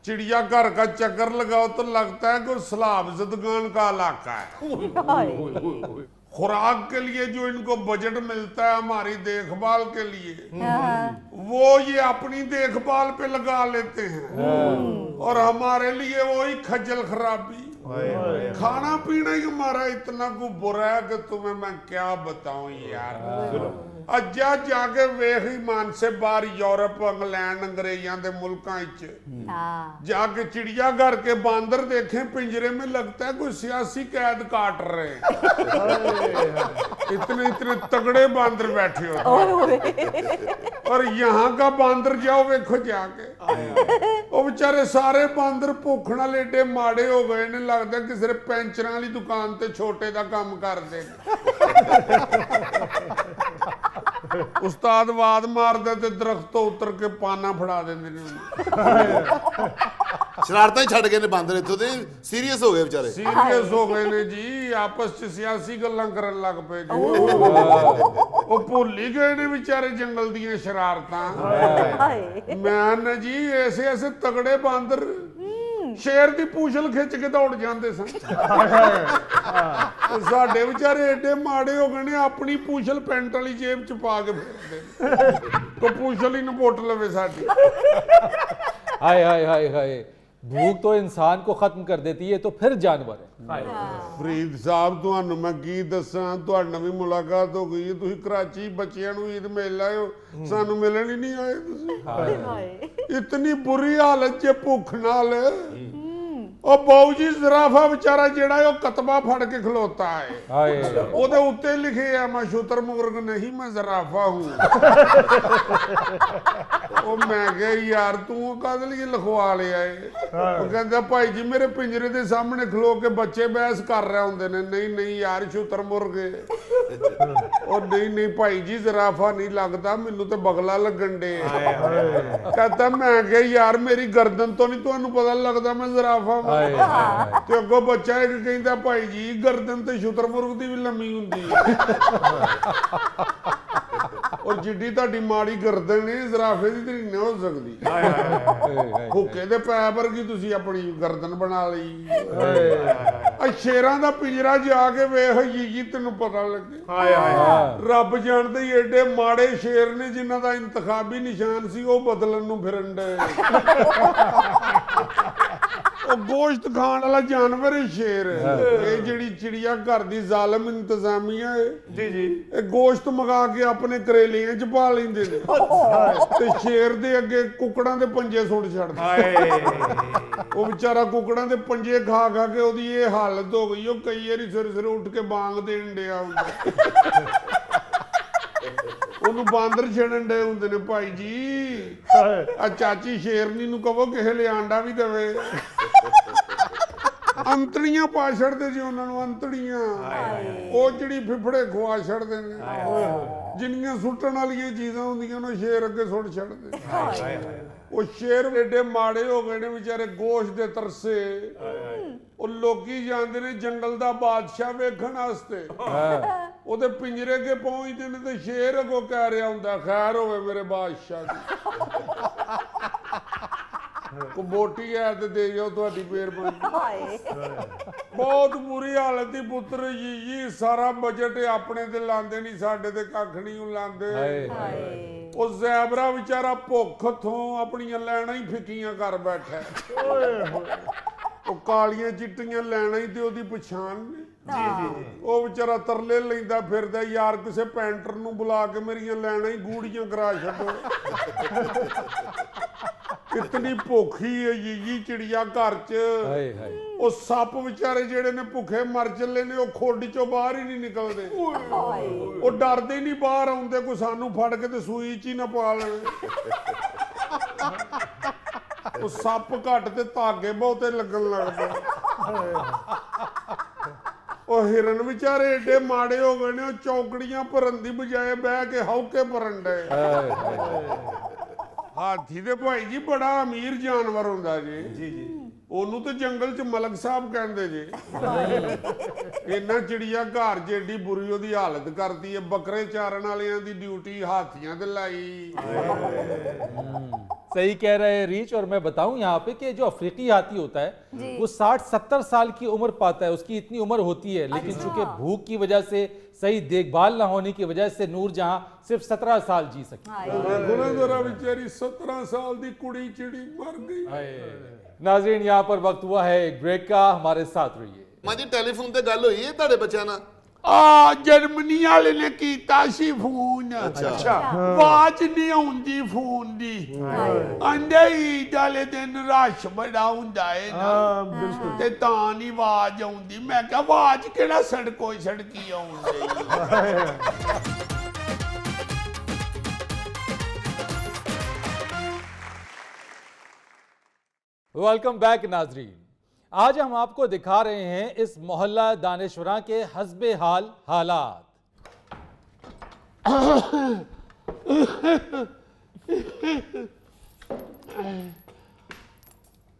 चिड़ियाघर का चक्कर लगाओ तो लगता है कोई सलाब ज़दगान का इलाका है। खुराक के लिए जो इनको बजट मिलता है हमारी देखभाल के लिए, वो ये अपनी देखभाल पे लगा लेते हैं, और हमारे लिए वही खज्जल खराबी। खाना पीना ही हमारा इतना को बुरा है कि तुम्हें मैं क्या बताऊं यार। अज्जा जाके वेख ईमान से बाहर यूरोप, इंग्लैंड, अंग्रेजों के मुल्कों जाके चिड़ियाघर के बांदर देखे, पिंजरे में लगता है कोई सियासी कैद काट रहे हैं। इतने इतने तगड़े बांदर बैठे होते। और यहाँ का बांदर जाओ वेखो जाके, वो बेचारे सारे बांदर भुख नाल एडे माड़े हो गए ने, लगता किसी पेंचर वाली दुकान ते छोटे दा काम कर दे। उस्ताद वाद मारदे ते दरख्त तो उतर के पाना फड़ा देंदे ने। ਸ਼ਰਾਰਤਾਂ ਹੀ ਛੱਡ ਗਏ ਨੇ ਬਾਂਦਰ ਇੱਥੋਂ ਦੇ ਸੀਰੀਅਸ ਹੋ ਗਏ ਵਿਚਾਰੇ ਸੀਰੀਅਸ ਹੋ ਗਏ ਨੇ ਜੀ, ਆਪਸ ਚ ਸਿਆਸੀ ਗੱਲਾਂ ਕਰਨ ਲੱਗ ਪਏ ਜੀ। ਉਹ ਭੁੱਲ ਹੀ ਗਏ ਨੇ ਵਿਚਾਰੇ ਜੰਗਲ ਦੀਆਂ ਸ਼ਰਾਰਤਾਂ। ਹਾਏ ਮੈਂ ਨਾ ਜੀ ਐਸੇ ਤਗੜੇ ਬਾਂਦਰ ਸ਼ੇਰ ਦੀ ਪੂਛਲ ਖਿੱਚ ਕੇ ਦੌੜ ਜਾਂਦੇ ਸਨ। ਸਾਡੇ ਵਿਚਾਰੇ ਏਡੇ ਮਾੜੇ ਹੋ ਗਏ ਨੇ, ਆਪਣੀ ਪੂਛਲ ਪੈਂਟ ਵਾਲੀ ਜੇਬ ਚ ਪਾ ਕੇ ਫਿਰਦੇ ਕੋ ਪੂਛਲ ਹੀ ਨਾ ਪੁੱਟ ਲਵੇ ਸਾਡੀ। हाय हाय हाय हाय, भूख तो इंसान को खत्म कर देती है, तो फिर जानवर है। ਫਰੀਦ ਸਾਹਿਬ ਤੁਹਾਨੂੰ ਮੈਂ ਕੀ ਦੱਸਾਂ, ਤੁਹਾਡੇ ਨਾਲ ਵੀ ਮੁਲਾਕਾਤ ਹੋ ਗਈ ਹੈ, ਤੁਸੀਂ ਕਰਾਚੀ ਬੱਚਿਆਂ ਨੂੰ ਈਦ ਮਿਲ ਆਏ ਹੋ, ਸਾਨੂੰ ਮਿਲਣ ਹੀ ਨਹੀਂ ਆਏ ਤੁਸੀਂ। ਹਾਏ ਇਤਨੀ ਬੁਰੀ ਹਾਲਤ ਚ ਭੁੱਖ ਨਾਲ। ਉਹ ਬਾਊ ਜੀ ਜ਼ਰਾਫਾ ਵਿਚਾਰਾ ਜਿਹੜਾ ਉਹ ਕਤਬਾ ਫੜ ਕੇ ਖਲੋਤਾ ਹੈ, हाय ਉਹਦੇ ਉੱਤੇ ਲਿਖੇ ਆ ਮੈਂ ਸ਼ੁਤਰਮੁਰਗ ਨਹੀਂ ਮੈਂ ਜ਼ਰਾਫਾ ਹੂੰ। ਉਹ ਮੈਂ ਕਿਹਾ ਯਾਰ ਤੂੰ ਕਾਹਦੇ ਲਈ ਲਿਖਵਾ ਲਿਆ ਏ? ਉਹ ਕਹਿੰਦਾ ਭਾਈ ਜੀ ਮੇਰੇ ਪਿੰਜਰੇ ਦੇ ਸਾਹਮਣੇ ਖਲੋ ਕੇ ਬੱਚੇ ਬਹਿਸ ਕਰ ਰਹੇ ਹੁੰਦੇ ਨੇ। ਨਹੀਂ ਨਹੀਂ ਯਾਰ ਸ਼ੁਤਰਮੁਰਗ ਏ। ਉਹ ਨਹੀਂ ਭਾਈ ਜੀ ਜ਼ਰਾਫਾ ਨਹੀਂ ਲੱਗਦਾ, ਮੈਨੂੰ ਤੇ ਬਗਲਾ ਲੱਗਣ ਡੇ। ਕਹਿੰਦਾ ਮੈਂ ਕਿਹਾ ਯਾਰ ਮੇਰੀ ਗਰਦਨ ਤੋਂ ਨਹੀਂ ਤੁਹਾਨੂੰ ਪਤਾ ਲੱਗਦਾ ਮੈਂ ਜ਼ਰਾਫਾ ਵਾਂ। ਤੇ ਅੱਗੋਂ ਬੱਚਾ ਇੱਕ ਕਹਿੰਦਾ ਭਾਈ ਜੀ ਗਰਦਨ ਤੇ ਸ਼ੁਤਰਮੁਰਗ ਦੀ ਵੀ ਲੰਮੀ ਹੁੰਦੀ ਹੈ। ਔਰ ਜਿੱਡੀ ਤੁਹਾਡੀ ਮਾੜੀ ਗਰਦਨ ਹੈ ਜ਼ਰਾਫੇ ਦੀ ਤਰੀ ਨਾ ਹੋ ਸਕਦੀ। ਹੁੱਕੇ ਦੇ ਪੈ ਵਰਗੀ ਤੁਸੀਂ ਆਪਣੀ ਗਰਦਨ ਬਣਾ ਲਈ। ਆ ਸ਼ੇਰਾਂ ਦਾ ਪਿੰਜਰਾ ਜਾ ਕੇ ਵੇਖ ਜੀ ਤੈਨੂੰ ਪਤਾ ਲੱਗੇ। ਰੱਬ ਜਾਣਦੇ ਹੀ ਏਡੇ ਮਾੜੇ ਸ਼ੇਰ ਨੇ ਜਿਨ੍ਹਾਂ ਦਾ ਇੰਤਖਾਬੀ ਨਿਸ਼ਾਨ ਸੀ ਉਹ ਬਦਲਣ ਨੂੰ ਫਿਰਨ ਡੇ। ਉਹ ਗੋਸ਼ਤ ਖਾਣ ਵਾਲਾ ਜਾਨਵਰ ਹੈ ਸ਼ੇਰ। ਇਹ ਜਿਹੜੀ ਚਿੜੀਆ ਘਰ ਦੀ ਜ਼ਾਲਮ ਇੰਤਜ਼ਾਮੀਆ ਹੈ ਜੀ ਜੀ, ਇਹ ਗੋਸ਼ਤ ਮੰਗਾ ਕੇ ਆਪਣੇ ਕਰੇਲਿਆਂ ਚ ਪਾ ਲੈਂਦੇ ਨੇ ਤੇ ਸ਼ੇਰ ਦੇ ਅੱਗੇ ਕੁੱਕੜਾਂ ਦੇ ਪੰਜੇ ਸੁੱਟ ਛੱਡਦੇ। ਉਹ ਵਿਚਾਰਾ ਕੁੱਕੜਾਂ ਦੇ ਪੰਜੇ ਖਾ ਖਾ ਕੇ ਉਹਦੀ ਇਹ ਹਾਲਤ ਹੋ ਗਈ, ਉਹ ਕਈ ਵਾਰੀ ਸਵੇਰੇ ਸਵੇਰੇ ਉੱਠ ਕੇ ਬਾਂਗ ਦੇਣ ਡਿਆ ਹੁੰਦਾ। ਉਹਨੂੰ ਬਾਂਦਰ ਛੇੜਨ ਡੇ ਹੁੰਦੇ ਨੇ। ਭਾਈ ਜੀ ਆ ਚਾਚੀ ਸ਼ੇਰਨੀ ਨੂੰ ਕਹੋ ਕਿਸੇ ਲਈ ਆਂਡਾ ਵੀ ਦੇਵੇ। ਅੰਤੜੀਆਂ ਪਾ ਛੱਡਦੇ ਜੀ ਉਹਨਾਂ ਨੂੰ, ਅੰਤੜੀਆਂ। ਉਹ ਜਿਹੜੀ ਫਿਫੜੇ ਖਵਾ ਛੱਡਦੇ ਨੇ। ਜਿੰਨੀਆਂ ਸੁੱਟਣ ਵਾਲੀਆਂ ਚੀਜ਼ਾਂ ਹੁੰਦੀਆਂ ਉਹ ਸ਼ੇਰ ਅੱਗੇ ਸੁੱਟ ਛੱਡਦੇ। ਉਹ ਸ਼ੇਰ ਏਡੇ ਮਾੜੇ ਹੋ ਗਏ ਨੇ ਵਿਚਾਰੇ ਗੋਸ਼ਤ ਦੇ ਤਰਸੇ। ਉਹ ਲੋਕੀ ਜਾਂਦੇ ਨੇ ਜੰਗਲ ਦਾ ਬਾਦਸ਼ਾਹ ਵੇਖਣ ਵਾਸਤੇ, ਉਹਦੇ ਪਿੰਜਰੇ ਅੱਗੇ ਪਹੁੰਚਦੇ ਨੇ ਤੇ ਸ਼ੇਰ ਅੱਗੋਂ ਕਹਿ ਰਿਹਾ ਹੁੰਦਾ ਖੈਰ ਹੋਵੇ ਮੇਰੇ ਬਾਦਸ਼ਾਹ ਦੀ, ਕੋ ਬੋਟੀ ਹੈ ਤੇ ਦੇ ਜਾਓ ਤੁਹਾਡੀ ਮਿਹਰਬਾਨੀ। ਬਹੁਤ ਬੁਰੀ ਹਾਲਤ ਦੀ ਪੁੱਤਰ ਜੀ। ਸਾਰਾ ਬਜਟ ਆਪਣੇ ਤੇ ਲਾਂਦੇ ਨਹੀਂ, ਸਾਡੇ ਤੇ ਕੱਖ ਨਹੀਂ ਲਾਂਦੇ। ਉਹ ਜ਼ੈਬਰਾ ਵਿਚਾਰਾ ਭੁੱਖ ਤੋਂ ਆਪਣੀਆਂ ਲੈਣਾ ਹੀ ਫਿੱਕੀਆਂ ਕਰ ਬੈਠਾ। ਉਹ ਕਾਲੀਆਂ ਚਿੱਟੀਆਂ ਲੈਣਾ ਹੀ ਤੇ ਉਹਦੀ ਪਛਾਣ ਨੇ। ਉਹ ਵਿਚਾਰਾ ਤਰਲੇ ਲੈਂਦਾ ਫਿਰਦਾ ਯਾਰ ਕਿਸੇ ਪੈਂਟਰ ਨੂੰ ਬੁਲਾ ਕੇ ਮੇਰੀਆਂ ਲੈਣਾ ਹੀ ਗੂੜੀਆਂ ਕਰਾ ਛੱਡੋ। ਕਿਤਨੀ ਭੁੱਖੀ ਹੈ ਜੀ ਚਿੜੀਆ ਘਰ ਚ। ਉਹ ਸੱਪ ਵਿਚਾਰੇ ਜਿਹੜੇ ਨੇ ਭੁੱਖੇ ਮਰ ਚੱਲੇ ਨੇ, ਉਹ ਖੁੱਡ ਚੋਂ ਬਾਹਰ ਹੀ ਨਹੀਂ ਨਿਕਲਦੇ। ਉਹ ਡਰਦੇ ਨਹੀਂ ਬਾਹਰ ਆਉਂਦੇ ਕੋਈ ਸਾਨੂੰ ਫੜ ਕੇ ਤੇ ਸੂਈ ਚ ਹੀ ਨਾ ਪਾ ਲਵੇ। ਉਹ ਸੱਪ ਘੱਟ ਤੇ ਧਾਗੇ ਬਹੁਤੇ ਲੱਗਣ ਲੱਗ ਪਏ। ਉਹ ਹਿਰਨ ਵਿਚਾਰੇ ਏਡੇ ਮਾੜੇ ਹੋ ਗਏ ਨੇ, ਉਹ ਚੌਕੜੀਆਂ ਭਰਨ ਦੀ ਬਜਾਏ ਬਹਿ ਕੇ ਹੌਕੇ ਭਰਨ ਡਏ। ਹਾਥੀ ਦੇ ਭਾਈ ਜੀ ਬੜਾ ਅਮੀਰ ਜਾਨਵਰ ਹੁੰਦਾ ਜੀ ਜੀ। ਉਹਨੂੰ ਤੇ ਜੰਗਲ ਚ ਮਲਕ ਸਾਹਿਬ ਕਹਿੰਦੇ ਜੇ। ਇਹਨਾਂ ਚਿੜੀਆ ਘਰ ਜਿਹੜੀ ਬੁਰੀ ਉਹਦੀ ਹਾਲਤ ਕਰਦੀ ਹੈ। ਬੱਕਰੇ ਚਾਰਨ ਵਾਲਿਆਂ ਦੀ ਡਿਊਟੀ ਹਾਥੀਆਂ ਤੇ ਲਾਈ। सही कह रहे हैं रीच। और मैं बताऊं यहाँ पे कि जो अफ्रीकी हाथी होता है वो 60-70 साल की उम्र पाता है, उसकी इतनी उम्र होती है, लेकिन चूंकि भूख की वजह से सही देखभाल ना होने की वजह से नूरजहां सिर्फ 17 साल जी सकी। गुनाहगारा बेचारी 17 साल की कुड़ी चिड़ी मर गई। नाज़रीन यहाँ पर वक्त हुआ है एक ब्रेक का, हमारे साथ रहिए। ਮਾਂ ਜੀ ਟੈਲੀਫੋਨ ਤੇ ਗੱਲ ਹੋਈ ਹੈ ਤੁਹਾਡੇ ਬੱਚਿਆਂ ਨਾਲ? ਆ ਜਰਮਨੀ ਵਾਲੇ ਨੇ ਕੀਤਾ ਸੀ ਫੋਨ। ਅੱਛਾ ਆਵਾਜ਼ ਨਹੀਂ ਆਉਂਦੀ ਫੋਨ ਦੀ। ਆਂਦੇ ਈਦ ਵਾਲੇ ਦਿਨ ਰਸ਼ ਬੜਾ ਹੁੰਦਾ ਹੈ ਨਾ ਤੇ ਤਾਂ ਨਹੀਂ ਆਵਾਜ਼ ਆਉਂਦੀ। ਮੈਂ ਕਿਹਾ ਆਵਾਜ਼ ਕਿਹੜਾ ਸੜਕੋਂ ਸੜਕੀ ਆਉਂਦੀ। वेलकम बैक नाजरीन। आज हम आपको दिखा रहे हैं इस मोहल्ला दानेश्वरा के हस्बे हाल हालात।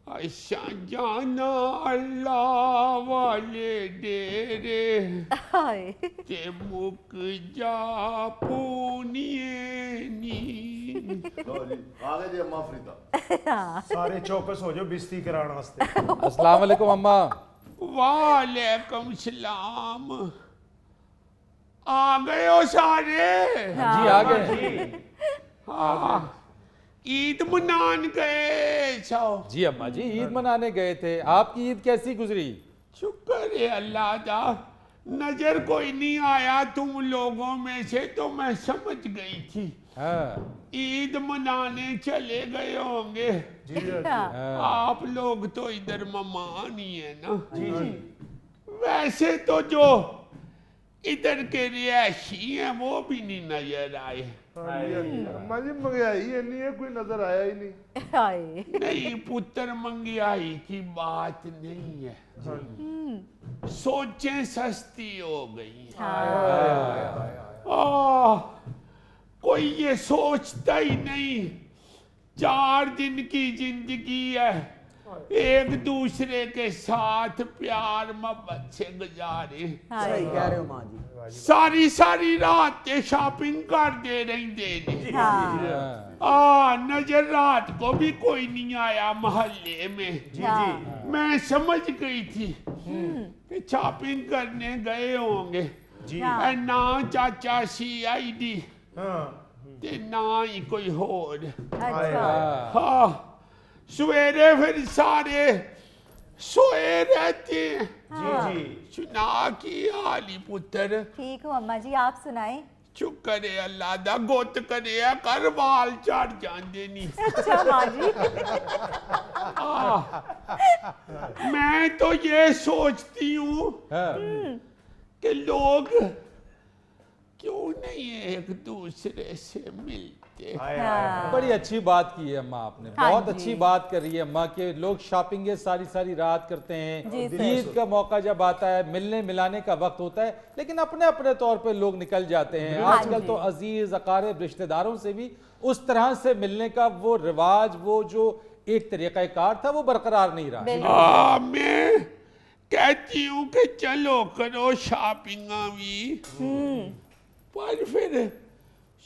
ऐसा जाना अल्लाह वाले डेरे हाय ते मुक जा पूनिए नी। आगे जी अम्मा फरीदा सारे चौकस हो जाओ बिस्ती कराने वास्ते। अस्सलाम वालेकुम अम्मा। वालेकुम सलाम। आ गए हो सारे? जी आ गए। हाँ, ईद मनान गए छो? जी अम्मा जी ईद मनाने गए थे। आपकी ईद कैसी गुजरी? शुक्र है अल्लाह का, नजर कोई नहीं आया तुम लोगों में से तो मैं समझ गई थी हाँ ईद मनाने चले गए होंगे। हाँ। आप लोग तो इधर मेहमान ही है ना। वैसे तो जो इधर के रिहायशी हैं वो भी नहीं नजर आए। अम्मा जी महंगाई इतनी है कोई नजर आया ही नहीं। हाय नहीं पुत्र, महंगाई की बात नहीं है, सोचें सस्ती हो गई। कोई ये सोचता ही नहीं 4 दिन की जिंदगी है, एक दूसरे के साथ प्यार मोहब्बत से गुजारे। सही कह रहे हो माँ जी। सारी सारी रात शॉपिंग कर दे रही देने। हाँ नजर रात को भी कोई नहीं आया मोहल्ले में। मैं समझ गई थी कि शॉपिंग करने गए होंगे। ना चाचा CID ते ना ही कोई होर। अच्छा हाँ, सवेरे फिर सारे सोए रहते हैं। सुना की हाली पुत्र? ठीक हूँ अम्मा जी, आप सुनाएं। शुक्र है अल्लाह दा, गुत करे कर वाल चढ़ जाते नहीं। अच्छा माँ जी मैं तो ये सोचती हूँ कि लोग क्यों नहीं एक दूसरे से मिलते। हाँ। बड़ी अच्छी बात की है अम्मा आपने। हाँ बहुत जी। अच्छी बात कर रही है अम्मा के लोग शॉपिंग सारी सारी रात करते जी हैं। सर। ईद का मौका जब आता है मिलने मिलाने का वक्त होता है, लेकिन अपने अपने तौर पे लोग निकल जाते हैं। हाँ आजकल जी। तो अजीज अकारिब रिश्तेदारों से भी उस तरह से मिलने का वो रिवाज, वो जो एक तरीक़ाकार था वो बरकरार नहीं रहा। बिल्कुल। मैं कहती हूँ कि चलो करो शॉपिंग भी, पर फिर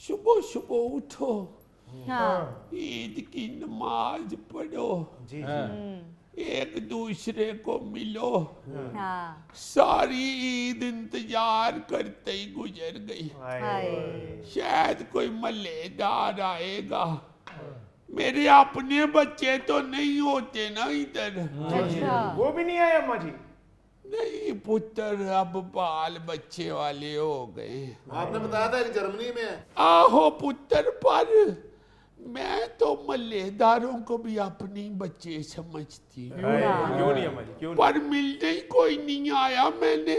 सुबह सुबह उठो, हाँ ईद की नमाज पढ़ो, एक दूसरे को मिलो। हाँ सारी ईद इंतजार करते ही गुजर गई। हाय शायद कोई मल्लेदार आएगा। मेरे अपने बच्चे तो नहीं होते ना इधर। अच्छा वो भी नहीं आए अम्मा जी? नहीं पुत्र, अब बाल बच्चे वाले हो गए। आपने बताया था कि जर्मनी में है। आहो पुत्र, पर मैं तो मल्लेदारों को भी अपने बच्चे समझती हूँ। क्यों नहीं अम्मा जी, क्यों पर मिलने ही कोई नहीं आया। मैंने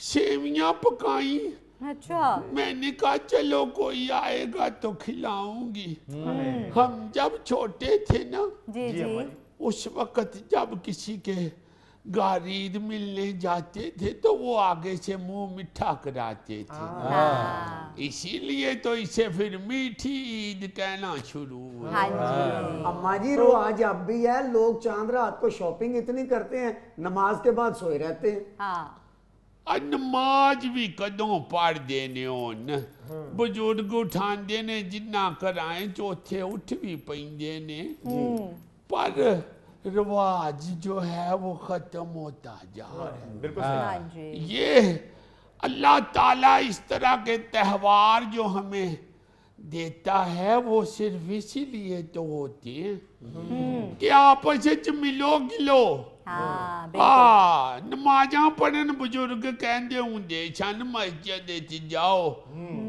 सेवियां पकाई, अच्छा मैंने कहा चलो कोई आएगा तो खिलाऊंगी। हम जब छोटे थे ना, जी जी उस वक्त जब किसी के घर ईद मिलने जाते थे तो वो आगे से मुंह मिठा कराते थे। हाँ इसीलिए तो इसे फिर मीठी ईद कहना शुरू हुआ। हाँ जी अम्मा जी रो आज अब भी है, लोग चांद रात को शॉपिंग इतनी करते हैं, नमाज के बाद सोए रहते हैं। हाँ नमाज भी कदों पढ़ देने होन, बुजुर्ग उठांदे ने जिन्ना कराएं चौथे उठ भी पैंदे ने, पर रिवाज जो है वो खत्म होता जा रहा है। बिल्कुल हाँ जी ये अल्लाह ताला इस तरह के त्यौहार जो हमें देता है वो सिर्फ इसीलिए तो होते हैं कि आपस में मिलो गिलो। हाँ बिल्कुल नमाजा पढ़न बुजुर्ग कहते होंगे सन मस्जिद च जाओ,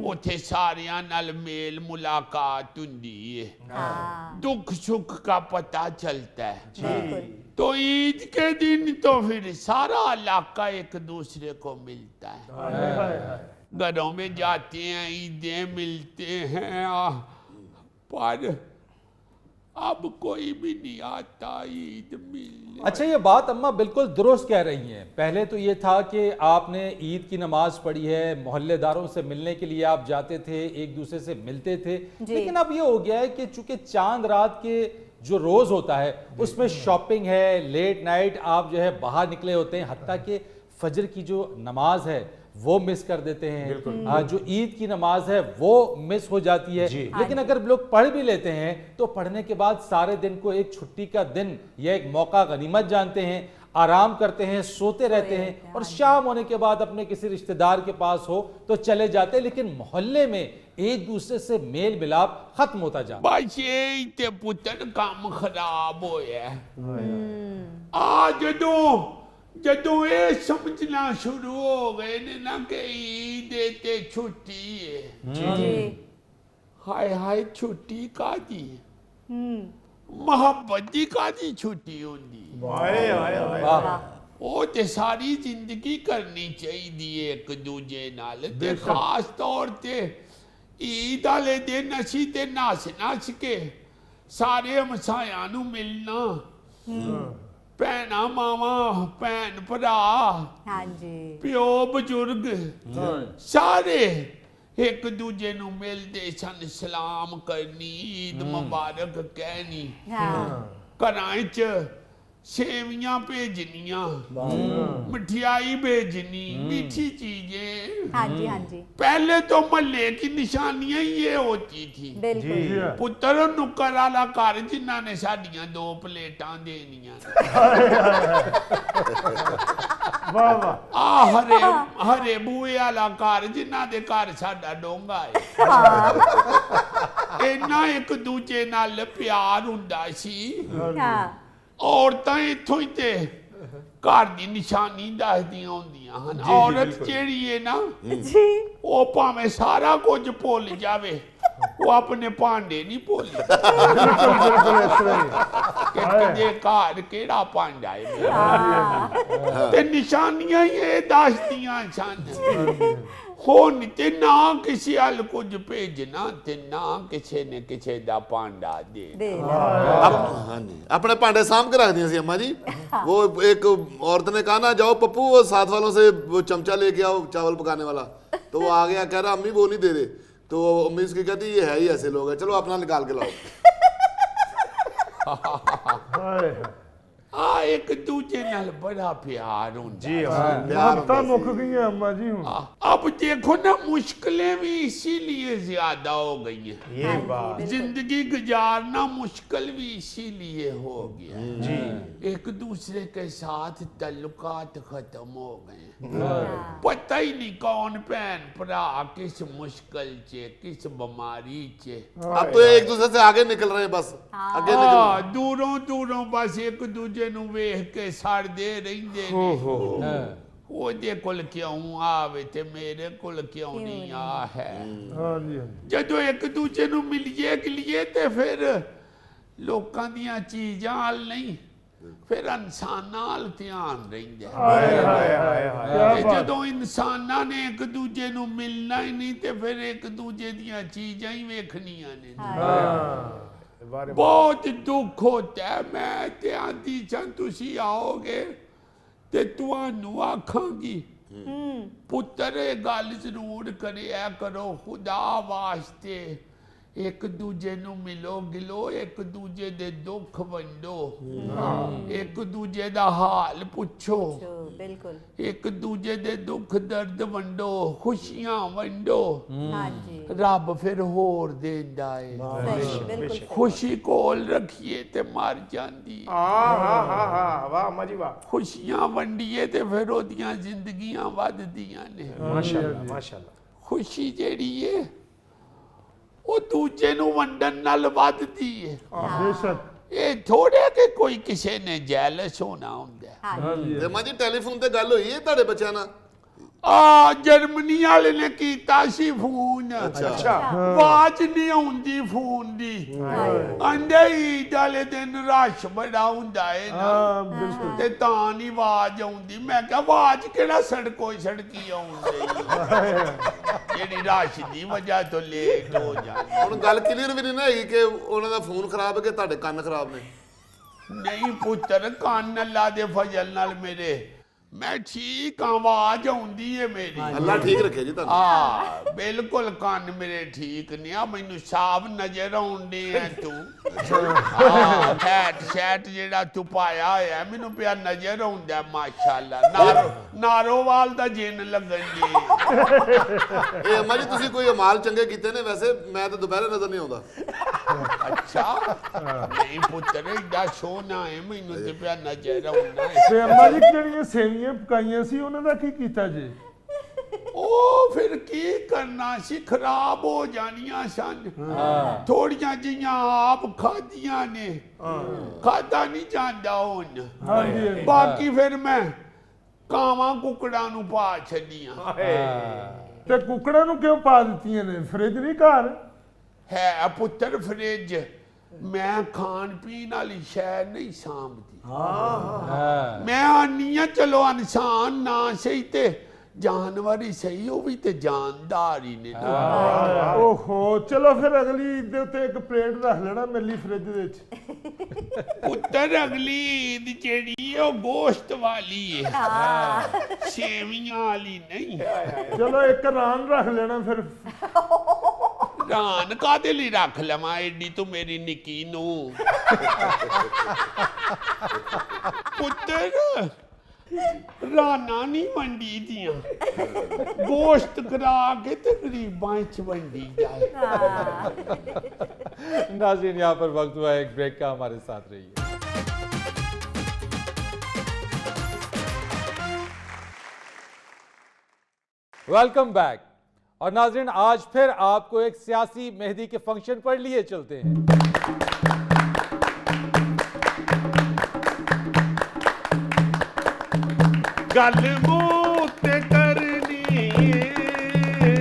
उथे सारियां नाल मेल मुलाकात हुंदी है, हाँ दुख सुख का पता चलता है। बिल्कुल तो ईद के दिन तो फिर सारा इलाका एक दूसरे को मिलता है, घरों में जाते हैं, ईदें मिलते हैं। पर अब कोई भी नहीं आता ईद मिलने। अच्छा ये बात अम्मा बिल्कुल दुरुस्त कह रही हैं। पहले तो ये था कि आपने ईद की नमाज पढ़ी है, मोहल्लेदारों से मिलने के लिए आप जाते थे, एक दूसरे से मिलते थे, लेकिन अब ये हो गया है कि चूंकि चांद रात के जो रोज होता है उसमें शॉपिंग है, लेट नाइट आप जो है बाहर निकले होते हैं, हत्ता कि फजर की जो नमाज है वो मिस कर देते हैं, जो ईद की नमाज है वो मिस हो जाती है। लेकिन अगर लोग पढ़ भी लेते हैं तो पढ़ने के बाद सारे दिन को एक छुट्टी का दिन या एक मौका गनीमत जानते हैं, आराम करते हैं, सोते रहते हैं और शाम होने के बाद अपने किसी रिश्तेदार के पास हो तो चले जाते हैं, लेकिन मोहल्ले में एक दूसरे से मेल मिलाप खत्म होता जा। बस ये ते पुत्र काम खराब होया आ जदों ये समझना शुरू हो गए ने ना कि ईद ते छुट्टी है, हाय हाय छुट्टी कादी मोहब्बत दी कादी छुट्टी होंदी, ਉਹ ਤੇ ਸਾਰੀ ਜ਼ਿੰਦਗੀ ਕਰਨੀ ਚਾਹੀਦੀ ਏ ਇੱਕ ਦੂਜੇ ਨਾਲ, ਤੇ ਖਾਸ ਤੌਰ ਤੇ ਈਦ ਵਾਲੇ ਦਿਨ ਅਸੀਂ ਤੇ ਨੱਸ ਕੇ ਸਾਰੇ ਹਮਸਾਇਆਂ ਨੂੰ ਮਿਲਣਾ, ਭੈਣਾਂ ਮਾਵਾਂ ਭੈਣ ਭਰਾ ਹਾਂਜੀ ਪਿਓ ਬਜ਼ੁਰਗ ਸਾਰੇ ਇੱਕ ਦੂਜੇ ਨੂੰ ਮਿਲਦੇ ਸਨ, ਸਲਾਮ ਕਰਨੀ, ਈਦ ਮੁਬਾਰਕ ਕਹਿਣੀ, ਘਰਾਂ 'ਚ सेवियां भेजनिया, मिठाई भेजनी, मीठी चीजें। हाँ जी हाँ जी। पहले तो महल्ले की निशानियां ही ये होती थी। बिल्कुल। पुत्र नुक्कर वाला घर जिन्हां ने साडियां 2 प्लेटां देनियां, हरे बूए वाला घर जिन्हां दे घर साडा डोंगा है, इन्ना एक दूजे नाल प्यार हुंदा सी। औरतां इत्थों ही ते घर दी निशानी दसदियां हुंदियां हन। औरत जेहड़ी है ना वो भावें सारा कुछ भुल जावे, वो अपने भांडे नहीं भुलदी कि कदे घर केड़ा भांडा है मेरा, ते निशानियां ही ये दसदियां सन। ਹੁਣ ਤੇ ਨਾ ਕਿਸੇ ਹਲ ਕੁਝ ਭੇਜਣਾ ਤੇ ਨਾ ਕਿਸੇ ਨੇ ਕਿਸੇ ਦਾ ਭਾਂਡਾ ਦੇ। ਹਾਂਜੀ, अपने भांडे साम के रख दिए सी अम्मा जी। वो एक औरत ने कहा ना, जाओ पप्पू वो साथ वालों से वो चमचा लेके आओ चावल पकाने वाला, तो वो आ गया कह रहा अम्मी वो नहीं दे रहे, तो अम्मी उसकी कहती ये है ही ऐसे लोग हैं, चलो अपना निकाल के लाओ। आ एक दूजे नाल बड़ा प्यार होता जी मोहब्बतां मुक गई हैं अम्मा जी हूँ। अब देखो ना मुश्किलें भी इसीलिए ज्यादा हो गई हैं, ये बात जिंदगी गुजारना मुश्किल भी इसीलिए हो गया जी, एक दूसरे के साथ ताल्लुकात खत्म हो गए, पता ही नहीं कौन बहन भरा किस मुश्किल चे किस बीमारी चे। अब तो एक दूसरे से आगे निकल रहे हैं, बस आगे निकल दूरों दूरों बस एक दूजे ਨੂੰ ਵੇਖ ਕੇ ਸੜਦੇ ਰਹਿੰਦੇ ਨੇ, ਉਹਦੇ ਕੋਲ ਕਿਉਂ ਆਵੇ ਤੇ ਮੇਰੇ ਕੋਲ ਕਿਉਂ ਨਹੀਂ ਆ ਹੈ। ਜਦੋਂ ਇੱਕ ਦੂਜੇ ਨੂੰ ਮਿਲੀਏ ਗਿਲੀਏ ਤੇ ਫਿਰ ਲੋਕਾਂ ਦੀਆਂ ਚੀਜ਼ਾਂ ਹਾਲ ਨਹੀਂ, ਫਿਰ ਇਨਸਾਨਾਂ ਹਾਲ ਧਿਆਨ ਰਹਿੰਦਾ। ਤੇ ਜਦੋਂ ਇਨਸਾਨਾਂ ਨੇ ਇੱਕ ਦੂਜੇ ਨੂੰ ਮਿਲਣਾ ਹੀ ਨਹੀਂ ਤੇ ਫਿਰ ਇੱਕ ਦੂਜੇ ਦੀਆਂ ਚੀਜ਼ਾਂ ਹੀ ਵੇਖਣੀਆਂ ਨੇ। बहुत दुख होता है। मैं ते आंदी चन तुसी आओगे ते तुहानू आखांगी पुत्र गल जरूर करिया करो, खुदा वास्ते एक दूजे नू मिलो गिलो, एक दूजे दे दुख वंडो, एक दूजे दा हाल पुछो, बिल्कुल एक दूजे दे दुख दर्द वंडो, खुशियां वंडो, हाँ जी। रब फिर होर देंदा है। खुशी कोल रखिए ते मर जांदी, वाह अम्मा जी वाह। खुशियां वंडिए ते फिर ओदियां जिंदगियां वधदियां ने। माशाअल्लाह माशाअल्लाह। खुशी जेड़ी है ਉਹ ਦੂਜੇ ਨੂੰ ਵੰਡਣ ਨਾਲ ਵੱਧਦੀ ਹੈ। ਇਹ ਥੋੜੇ ਕਿ ਕੋਈ ਕਿਸੇ ਨੇ ਜੈਲਸ ਹੋਣਾ ਹੁੰਦਾ। ਤੇ ਮਾਂ ਜੀ ਟੈਲੀਫੋਨ ਤੇ ਗੱਲ ਹੋਈ ਹੈ ਤੁਹਾਡੇ ਬੱਚਿਆਂ ਨਾਲ? ਆ ਜਰਮਨੀ ਵਾਲੇ ਨੇ ਕੀਤਾ ਸੀ ਫੋਨ, ਆਵਾਜ਼ ਨਹੀਂ ਆਉਂਦੀ ਫੋਨ ਦੀ, ਆਂਦੇ ਈਦ ਵਾਲੇ ਦਿਨ ਰਸ਼ ਬੜਾ ਹੁੰਦਾ ਹੈ ਨਾ ਤੇ ਤਾਂ ਨਹੀਂ ਆਵਾਜ਼ ਆਉਂਦੀ। ਮੈਂ ਕਿਹਾ ਆਵਾਜ਼ ਕਿਹੜਾ ਸੜਕੋਂ ਸੜਕੀ ਆਉਂਦੀ ਜਿਹੜੀ ਰਸ਼ ਦੀ ਵਜ੍ਹਾ ਤੋਂ ਲੇਟ ਹੋ ਜਾਂਦੀ। ਹੁਣ ਗੱਲ ਕਲੀਅਰ ਵੀ ਨਹੀਂ ਨਾ ਹੈਗੀ ਕਿ ਉਹਨਾਂ ਦਾ ਫੋਨ ਖਰਾਬ ਹੈ ਕਿ ਤੁਹਾਡੇ ਕੰਨ ਖਰਾਬ ਨੇ? ਨਹੀਂ ਪੁੱਤਰ, ਕੰਨ ਅੱਲਾ ਦੇ ਫਜ਼ਲ ਨਾਲ ਮੇਰੇ मैं ठीक आवाज आउंदी है मेरी ਅੱਲਾ ਠੀਕ ਰੱਖੇ ਜੀ ਤੁਹਾਨੂੰ ਆ ਬਿਲਕੁਲ ਕੰਨ ਮੇਰੇ ਠੀਕ ਨਹੀਂ ਆ ਮੈਨੂੰ ਸਾਫ ਨਜ਼ਰ ਆਉਂਦੇ ਆ ਤੂੰ ਹਾਂ ਸ਼ੈਟ ਜਿਹੜਾ ਤੂੰ ਪਾਇਆ ਹੋਇਆ ਮੈਨੂੰ ਪਿਆ ਨਜ਼ਰ ਆਉਂਦਾ ਮਾਸ਼ਾਅੱਲਾ ਨਾਰੋਵਾਲ ਦਾ ਜਿੰਨ ਲੱਗਣ ਦੀ ਇਹ ਅੰਮਾ ਜੀ ਤੁਸੀਂ ਕੋਈ ਅਮਾਲ ਚੰਗੇ ਕੀਤੇ ਨੇ ਵੈਸੇ ਮੈਂ ਤਾਂ ਦੁਪਹਿਰੇ ਨਜ਼ਰ ਨਹੀਂ ਆਉਂਦਾ ਅੱਛਾ ਨਹੀਂ ਪੁੱਤਰ ਏਡਾ ਸੋਹਣਾ ਹੈ ਮੈਨੂੰ ਤੇ ਪਿਆ ਨਜ਼ਰ ਆਉਂਦਾ ਤੇ ਅੰਮਾ ਜੀ ਜਿਹੜੀਆਂ ਸੇਵੀਆਂ ਪਕਾਈਆਂ ਸੀ ਉਹਨਾਂ ਦਾ ਕੀ ਕੀਤਾ ਜੀ ਉਹ ਫਿਰ ਕੀ ਕਰਨਾ ਸੀ ਖਰਾਬ ਹੋ ਜਾਣੀਆਂ ਸਨ ਥੋੜੀਆਂ ਜੀਆਂ ਆਪ ਖਾਧੀਆਂ ਨੇ ਖਾਦਾ ਨਹੀਂ ਜਾਂਦਾ ਹੁਣ ਹਾਂਜੀ ਬਾਕੀ ਫਿਰ ਮੈਂ ਕਾਵਾਂ ਕੁਕੜਾਂ ਨੂੰ ਪਾ ਛੱਡੀਆਂ ਤੇ ਕੁੱਕੜਾਂ ਨੂੰ ਕਿਉਂ ਪਾ ਦਿੱਤੀਆਂ ਨੇ ਫਰਿੱਜ ਨਹੀਂ ਘਰ ਹੈ ਪੁੱਤਰ ਫਰਿੱਜ ਮੈਂ ਖਾਣ ਪੀਣ ਵਾਲੀ ਸ਼ੈ ਨਹੀਂ ਸਾਂਭਦੀ ਮੈਂ ਆਨੀ ਆ ਚਲੋ ਇਨਸਾਨ ਨਾ ਸਹੀ ਤੇ ਜਾਨਵਰ ਹੀ ਸਹੀ ਉਹ ਵੀ ਤੇ ਜਾਨਦਾਰ ਹੀ ਨੇ ਨਾ ਓਹੋ ਚਲੋ ਫਿਰ ਅਗਲੀ ਈਦ ਦੇ ਉੱਤੇ ਇੱਕ ਪਲੇਟ ਰੱਖ ਲੈਣਾ ਮੇਰੀ ਫਰਿੱਜ ਦੇ ਵਿੱਚ ਪੁੱਤਰ ਅਗਲੀ ਈਦ ਜਿਹੜੀ ਹੈ ਉਹ ਗੋਸ਼ਤ ਵਾਲੀ ਹੈ ਸੇਵੀਆਂ ਵਾਲੀ ਨਹੀਂ ਚਲੋ ਇੱਕ ਰਾਨ ਰੱਖ ਲੈਣਾ ਫਿਰ ਰਾਨ ਕਾਦੇ ਲਈ ਰੱਖ ਲਵਾਂ ਐਡੀ ਤੂੰ ਮੇਰੀ ਨਿੱਕੀ ਨੂੰ ਪੁੱਤਰ ਰਾਨਾ ਨਹੀਂ ਵੰਡੀ ਦੀਆਂ ਗੋਸ਼ਤ ਕਰਾ ਕੇ ਤੇ ਗਰੀਬਾਂ ਚ ਵੰਡੀ ਜਾਏ नाज़रीन यहाँ पर वक्त हुआ है एक ब्रेक का, हमारे साथ रहिए। Welcome back. और नाज़रीन आज फिर आपको एक सियासी मेहंदी के फंक्शन पर लिए चलते हैं। गल मूंह ते करनी ए,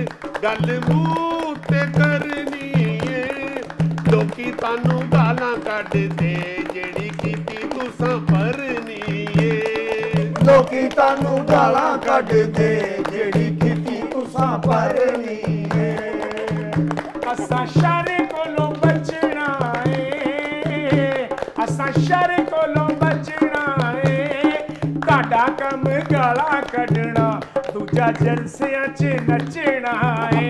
गल मूंह ते करनी ए, लोकी तानू गालां कढदे जेड़ी कीती तुसां भरनी ए। लोकी तानू गालां कढदे जेड़ी कीती तुसां भरनी है। असां शर कोलों बचना है, असां शर कोलों बचना है, ताड़ा कम गाला कढना दूजा जलसियां च नचना है।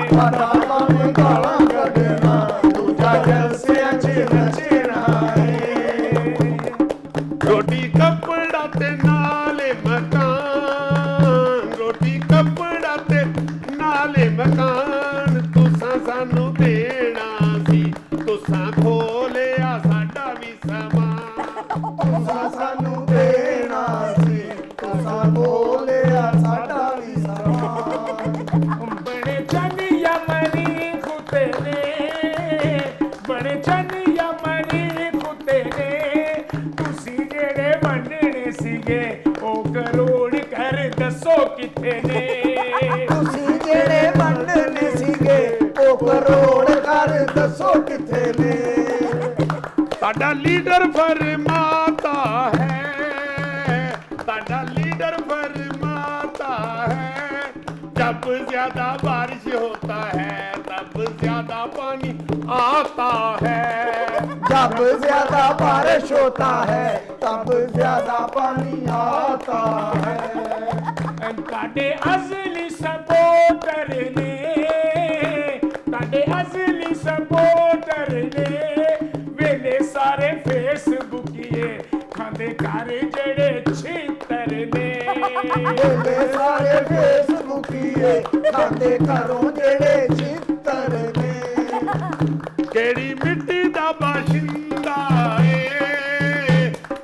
ताड़ा कम गाला कढना दूजा जलसियां च नचना है। रोटी कपड़ा ते नाले मकान, रोटी कपड़ा ते नाले मकान, तुसां सानू देना सी, तुसां खोलिया साडा भी समान। तुसां सानू देना सी, तुसां बोलिया साडा भी समान। बड़े चनिया मनी खुते ने, बड़े चनिया मनी खुते ने, तुसी जेड़े बनने सीगे ओ करोड़ कर दसो किथे ने। तुसी जेड़े बनने सीगे ओ करोड़ कर दसो किथे ने। साडा लीडर फरमाता है, साडा लीडर फरमाता है, जब ज्यादा बारिश होता है तब ज्यादा पानी आता है। जब ज्यादा बारिश होता है तब ज्यादा पानी आता है। ताडे असली सपोर्टर ने, ताडे असली सपोर्टर ने, वेले सारे फेसबुकिए खांदे घर जेड़े छितर ने। वेले सारे फेसबुकिए खांदे घरों जेड़े छितर ने। केड़ी मिट्टी दा बाशिंदा ए,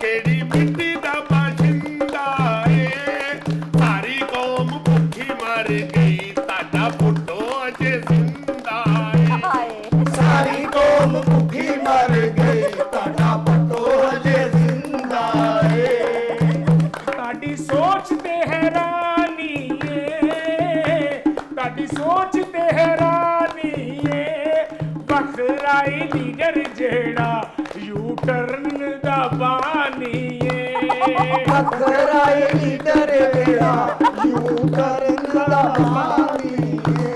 केड़ी मिट्टी दा बाशिंदा ए, सारी कौम भुखी मर गई, ताड़ा पुट्टो अजे जिंदा ए। सारी कौम भूखी मर गई, ताड़ा पटो अजे जिंदा है। ताड़ी सोच ते हैरानी है, ताड़ी सोच ते हैरानी है, बखराई लीडर जेड़ा यू टर्न दा बानी है। बखराई लीडर जेड़ा यू टर्न दा बानी है।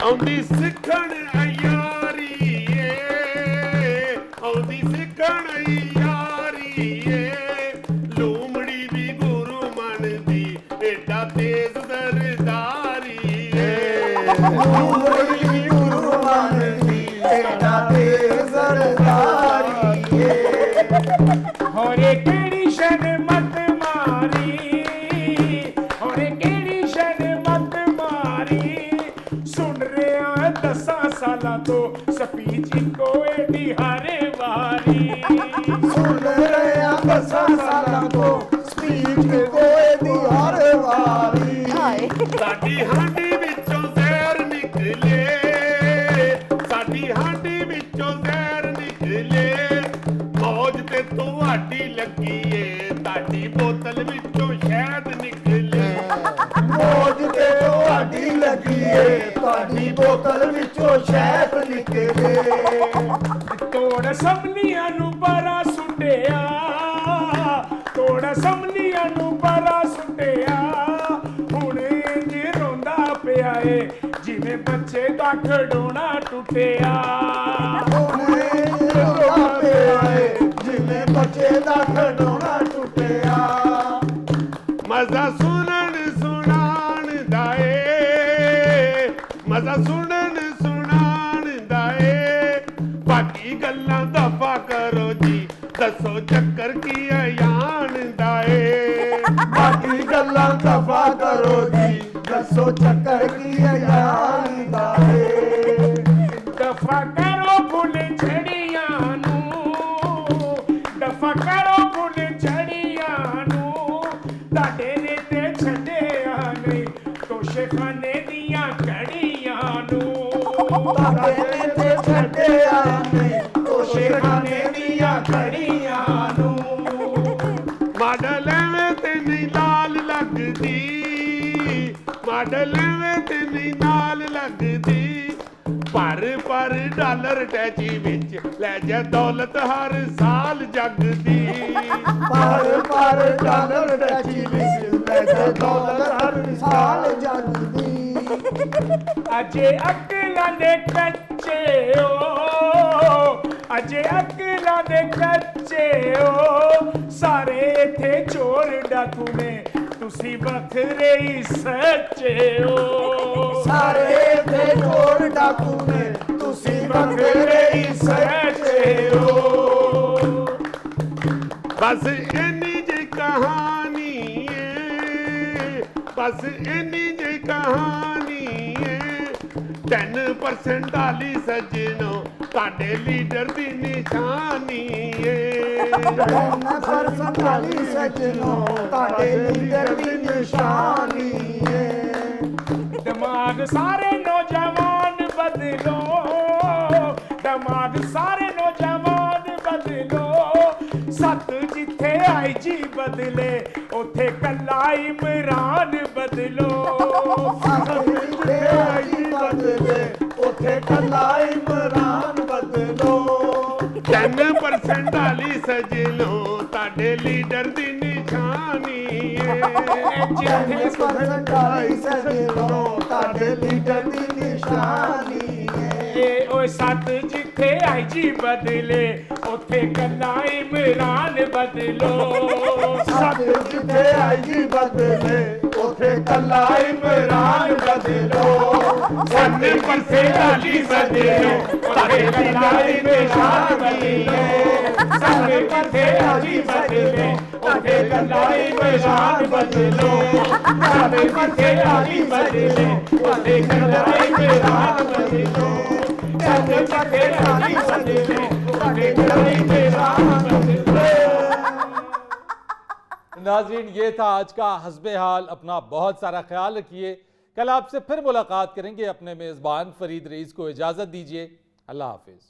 औंदी सिखण अयारी ए, औंदी सिखण अयारी ए, लूमड़ी भी नूरी कुर्बान दी तेरा दे सरदारी होरे केड़ी शन मत मारी, होरे केड़ी शन मत मारी, सुन रहे 10 साल तो स्पीच को एडी हरे वारी, सुन रहे 10 साल तो स्पीच कोई दी हर वारी हाय ਸਾਡੀ ਹਾਂਡੀ ਵਿੱਚੋਂ ਜ਼ਹਿਰ ਨਿਕਲੇ, ਸਾਡੀ ਹਾਂਡੀ ਵਿੱਚੋਂ ਜ਼ਹਿਰ ਨਿਕਲੇ, ਮੌਜ ਤੇ ਤੁਹਾਡੀ ਲੱਗੀ ਏ, ਤੁਹਾਡੀ ਬੋਤਲ ਵਿੱਚੋਂ ਸ਼ਹਿਦ ਨਿਕਲੇ। ਮੌਜ ਤੇ ਤੁਹਾਡੀ ਲੱਗੀ ਏ, ਤੁਹਾਡੀ ਬੋਤਲ ਵਿੱਚੋਂ ਸ਼ਹਿਦ ਨਿਕਲੇ ਤੋੜ ਸਮਲੀਆਂ ਨੂੰ ਪਰਾ ਸੁੱਟਿਆ, ਤੋੜ ਸਮਲੀਆਂ ਨੂੰ ਪਰਾ ਸੁੱਟਿਆ, ਹੁਣ ਇੰਜ ਰੋਂਦਾ ਪਿਆ ਏ ਜਿਵੇਂ ਬੱਚੇ ਦਾ ਖਿਡੌਣਾ ਟੁੱਟਿਆ। ਰੋਣਾ ਪਿਆ ਏ ਜਿਵੇਂ ਬੱਚੇ ਦਾ ਖਿਡੌਣਾ ਟੁੱਟਿਆ ਮਜ਼ਾ ਸੁਣਨ ਸੁਣਾਣ ਦਾ ਏ, ਮਜ਼ਾ ਸੁਣਨ ਸੁਣਾਣ ਦਾ ਏ, ਬਾਕੀ ਗੱਲਾਂ ਦਫਾ ਕਰੋ ਜੀ, ਦੱਸੋ ਚੱਕਰ ਕੀ ਆਣ ਦਾ ਏ। ਬਾਕੀ ਗੱਲਾਂ ਦਫਾ ਕਰੋ ਜੀ, ਦੱਸੋ ਚੱਕਰ ਕੀ ਜਾਂਦਾ ਏ ਦਫਾ ਕਰੋ ਫੁੱਲ ਝੜੀਆਂ ਨੂੰ, ਦਫਾ ਕਰੋ ਫੁੱਲ ਝੜੀਆਂ ਨੂੰ, ਤੁਹਾਡੇ ਨੇ ਤੇ ਛੱਡਿਆ ਨਹੀਂ ਤੋਸ਼ੇਖਾਨੇ ਦੀਆਂ ਘੜੀਆਂ ਨੂੰ, ਤੁਹਾਡੇ ਨੇ ਤੇ ਛੱਡਿਆ ਨਹੀਂ ਤੋਸ਼ੇਖਾਨੇ ਦੀਆਂ ਘੜੀਆਂ ਨੂੰ ਮਾਡਲ ਐਵੇਂ ਤੇ ਨਹੀਂ ਲਾਲ ਲੱਗਦੀ, ਮਾਡਲ ਐਵੇਂ ਤੇ ਨਹੀਂ ਨਾਲ ਲੱਗਦੀ, ਪਰ ਡਾਲਰ ਟੈਚੀ ਵਿੱਚ ਲੈ ਜਾ ਦੌਲਤ ਹਰ ਸਾਲ ਜਗਦੀ। ਪਰ ਡਾਲਰ ਟੈਚੀ ਵਿੱਚ ਲੈ ਜਾ ਦੌਲਤ ਹਰ ਸਾਲ ਜਗਦੀ ਅਜੇ ਅਕਲਾਂ ਦੇ ਕੱਚੇ ਓ, ਅਜੇ ਅਕਲਾਂ ਦੇ ਕੱਚੇ ਓ, ਸਾਰੇ ਇੱਥੇ ਚੋਰ ਡਾਕੂ ਨੇ ਤੁਸੀਂ ਵੱਖਰੇ ਹੀ ਸੱਚੇ ਓ, ਸਾਰੇ ਤੇ ਚੋਰ ਡਾਕੂ ਨੇ ਤੁਸੀਂ ਵੱਖਰੇ ਹੀ ਸੱਚੇ ਹੋ ਬਸ ਇੰਨੀ ਜਿਹੀ ਕਹਾਣੀ ਏ, ਬਸ ਇੰਨੀ ਜਿਹੀ ਕਹਾਣੀ ਏ, 10% ਵਾਲੀ ਸੱਜਣੋ ਤੁਹਾਡੇ ਲੀਡਰ ਦੀ ਨਿਸ਼ਾਨੀ ਏ। ਪਰ ਸੰਭਾਲੀ ਸਜਣੋ ਤੁਹਾਡੇ ਲੀਡਰ ਦੀ ਨਿਸ਼ਾਨੀ ਏ ਦਿਮਾਗ ਸਾਰੇ ਨੌਜਵਾਨ ਬਦਲੋ, ਦਿਮਾਗ ਸਾਰੇ ਨੌਜਵਾਨ ਬਦਲੋ, ਸੱਤ ਜਿੱਥੇ IG ਬਦਲੇ ਉੱਥੇ ਕੱਲਾ ਇਮਰਾਨ ਬਦਲੋ, ਜਿੱਥੇ IG ਬਦਲੇ ਉੱਥੇ ਕੱਲਾ ਇਮਰਾਨ ਬਦਲੋ 10% ਵਾਲੀ ਸੱਜਣੋ ਤੁਹਾਡੇ ਲੀਡਰ ਦੀ ਨਿਸ਼ਾਨੀ ਏ। ਜਿੱਥੇ ਸਰਕਾਰੀ ਸਜਣੋ ਤੁਹਾਡੇ ਲੀਡਰ ਦੀ ਨਿਸ਼ਾਨੀ ਏ ਏ ਓਏ ਸੱਤ ਜਿੱਥੇ IG ਬਦਲੇ ਉੱਥੇ ਕੱਲਾ ਇਮਰਾਨ ਬਦਲੋ, ਸੱਤ ਜਿੱਥੇ IG ਬਦਲੇ ਉੱਥੇ ਕੱਲਾ ਇਮਰਾਨ ਬਦਲੋ 10% ਵਾਲੀ ਸੱਜਣੋ ਤੁਹਾਡੇ ਲੀਡਰ ਦੀ ਨਿਸ਼ਾਨੀ ਏ। ਸਾਡੇ ਕਿੱਥੇ IG ਬਦਲੇ ਉੱਥੇ ਕੱਲਾ ਇਮਰਾਨ ਬਦਲੋ, ਸਾਡੇ ਕਿੱਥੇ IG ਬਦਲੇ ਉੱਥੇ ਕੱਲਾ ਇਮਰਾਨ ਬਦਲੋ, ਸਾਡੇ ਕਿੱਥੇ IG ਬਦਲੇ ਉੱਥੇ ਕੱਲਾ ਇਮਰਾਨ ਬਦਲੋ। नाजरीन, ये था आज का हस्बे हाल। अपना बहुत सारा ख्याल रखिए। कल आपसे फिर मुलाकात करेंगे। अपने मेज़बान फरीद रईस को इजाज़त दीजिए। अल्लाह हाफिज़।